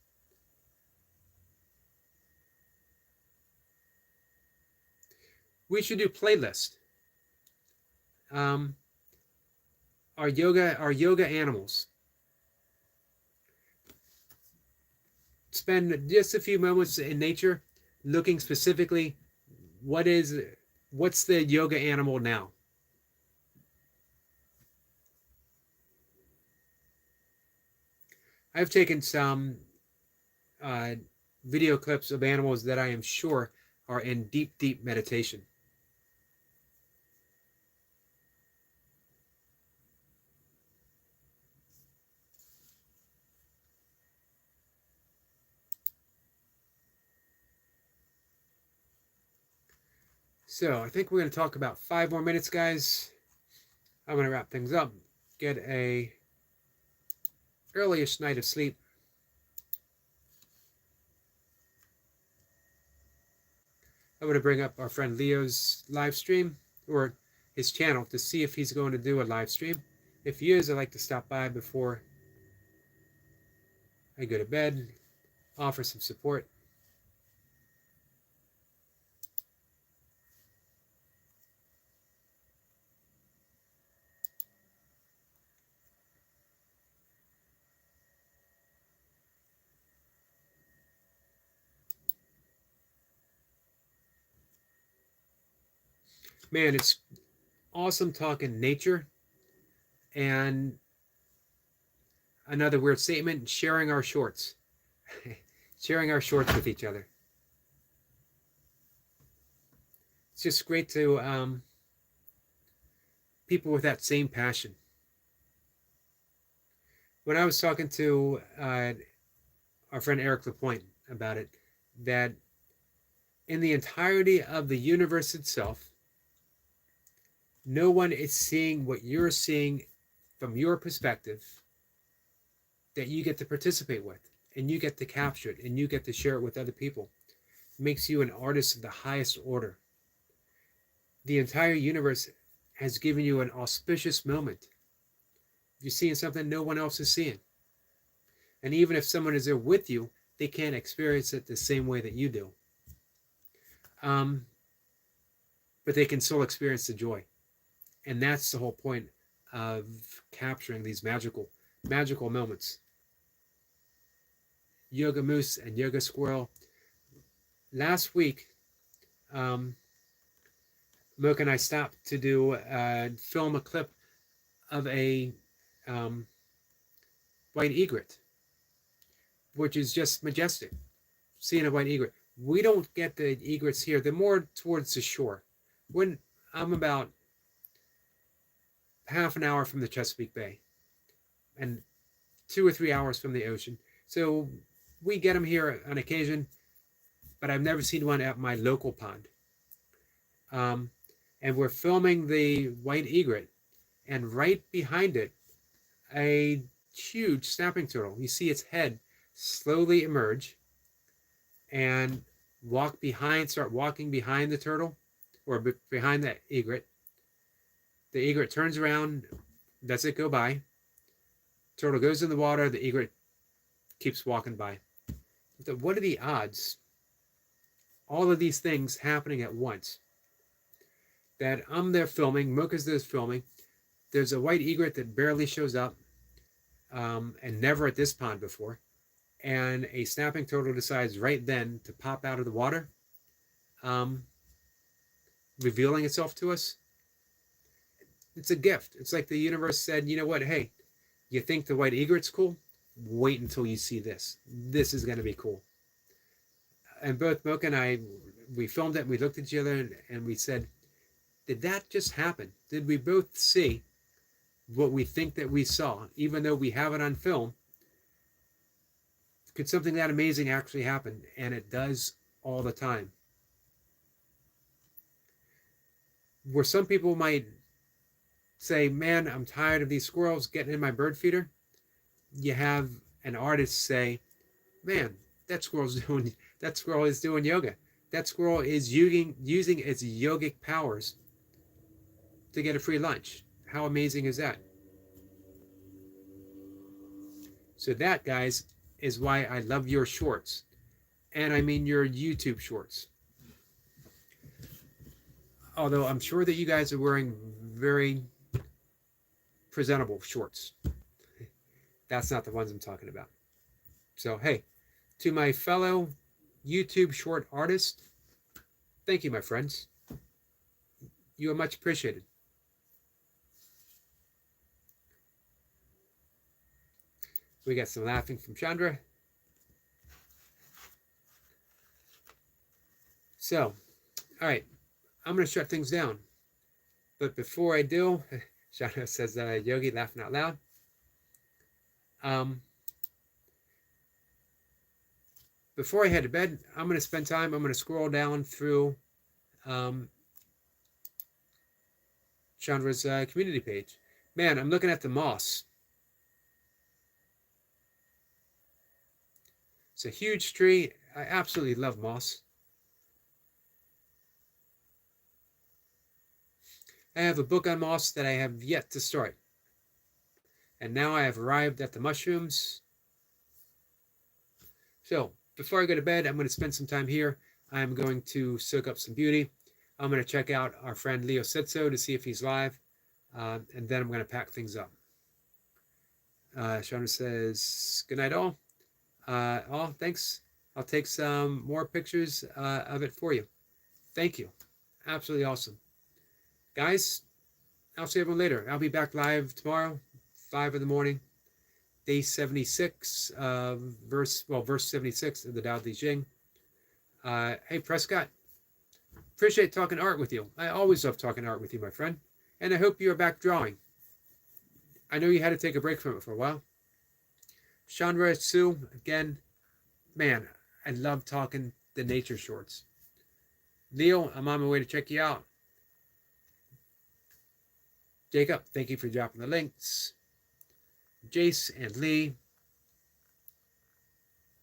We should do playlist. Our yoga animals. Spend just a few moments in nature looking specifically what's the yoga animal now. I've taken some video clips of animals that I am sure are in deep, deep meditation. So I think we're going to talk about 5 more minutes, guys. I'm going to wrap things up, get a earliest night of sleep. I'm going to bring up our friend Leo's live stream, or his channel, to see if he's going to do a live stream. If he is, I'd like to stop by before I go to bed, offer some support. Man, it's awesome talking nature. And another weird statement, sharing our shorts. Sharing our shorts with each other. It's just great to people with that same passion. When I was talking to our friend Eric Lapointe about it, that in the entirety of the universe itself, no one is seeing what you're seeing from your perspective that you get to participate with, and you get to capture it, and you get to share it with other people. It makes you an artist of the highest order. The entire universe has given you an auspicious moment. You're seeing something no one else is seeing. And even if someone is there with you, they can't experience it the same way that you do. But they can still experience the joy. And that's the whole point of capturing these magical moments. Yoga Moose and Yoga Squirrel. Last week, Mocha and I stopped to film a clip of a white egret, which is just majestic, seeing a white egret. We don't get the egrets here. They're more towards the shore. When I'm about half an hour from the Chesapeake Bay and 2 or 3 hours from the ocean. So we get them here on occasion, but I've never seen one at my local pond. And we're filming the white egret, and right behind it, a huge snapping turtle. You see its head slowly emerge and start walking behind the turtle, or behind the egret. The egret turns around, lets it go by. Turtle goes in the water, the egret keeps walking by. What are the odds all of these things happening at once. That I'm there filming, Mocha's there filming. There's a white egret that barely shows up, and never at this pond before. And a snapping turtle decides right then to pop out of the water, revealing itself to us. It's a gift. It's like the universe said, you know what, hey, you think the white egret's cool? Wait until you see this. This is going to be cool. And both Mocha and I, we filmed it, and we looked at each other, and we said, did that just happen? Did we both see what we think that we saw, even though we have it on film? Could something that amazing actually happen? And it does all the time. Where some people might say, man, I'm tired of these squirrels getting in my bird feeder, you have an artist say, man, that squirrel is doing yoga. That squirrel is using its yogic powers to get a free lunch. How amazing is that? So that, guys, is why I love your shorts. And I mean your YouTube shorts. Although I'm sure that you guys are wearing very presentable shorts. That's not the ones I'm talking about. So, hey, to my fellow YouTube short artists, thank you, my friends. You are much appreciated. We got some laughing from Chandra. So, all right, I'm going to shut things down. But before I do, Chandra says, Yogi laughing out loud. Before I head to bed, I'm going to spend time, I'm going to scroll down through Chandra's community page. Man, I'm looking at the moss. It's a huge tree. I absolutely love moss. I have a book on moss that I have yet to start. And now I have arrived at the mushrooms. So, before I go to bed, I'm going to spend some time here. I'm going to soak up some beauty. I'm going to check out our friend Leo Setso to see if he's live. And then I'm going to pack things up. Chandra says, good night all. All, thanks. I'll take some more pictures of it for you. Thank you. Absolutely awesome. Guys, I'll see everyone later. I'll be back live tomorrow, 5 in the morning. Day 76, verse 76 of the Tao Te Ching. Hey, Prescott. Appreciate talking art with you. I always love talking art with you, my friend. And I hope you're back drawing. I know you had to take a break from it for a while. Chandra, Sue, again, man, I love talking the nature shorts. Leo, I'm on my way to check you out. Jacob, thank you for dropping the links. Jace and Lee.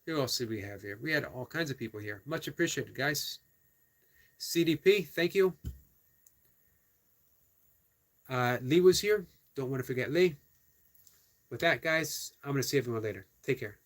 Who else did we have here? We had all kinds of people here. Much appreciated, guys. CDP, thank you. Lee was here. Don't want to forget Lee. With that, guys, I'm going to see everyone later. Take care.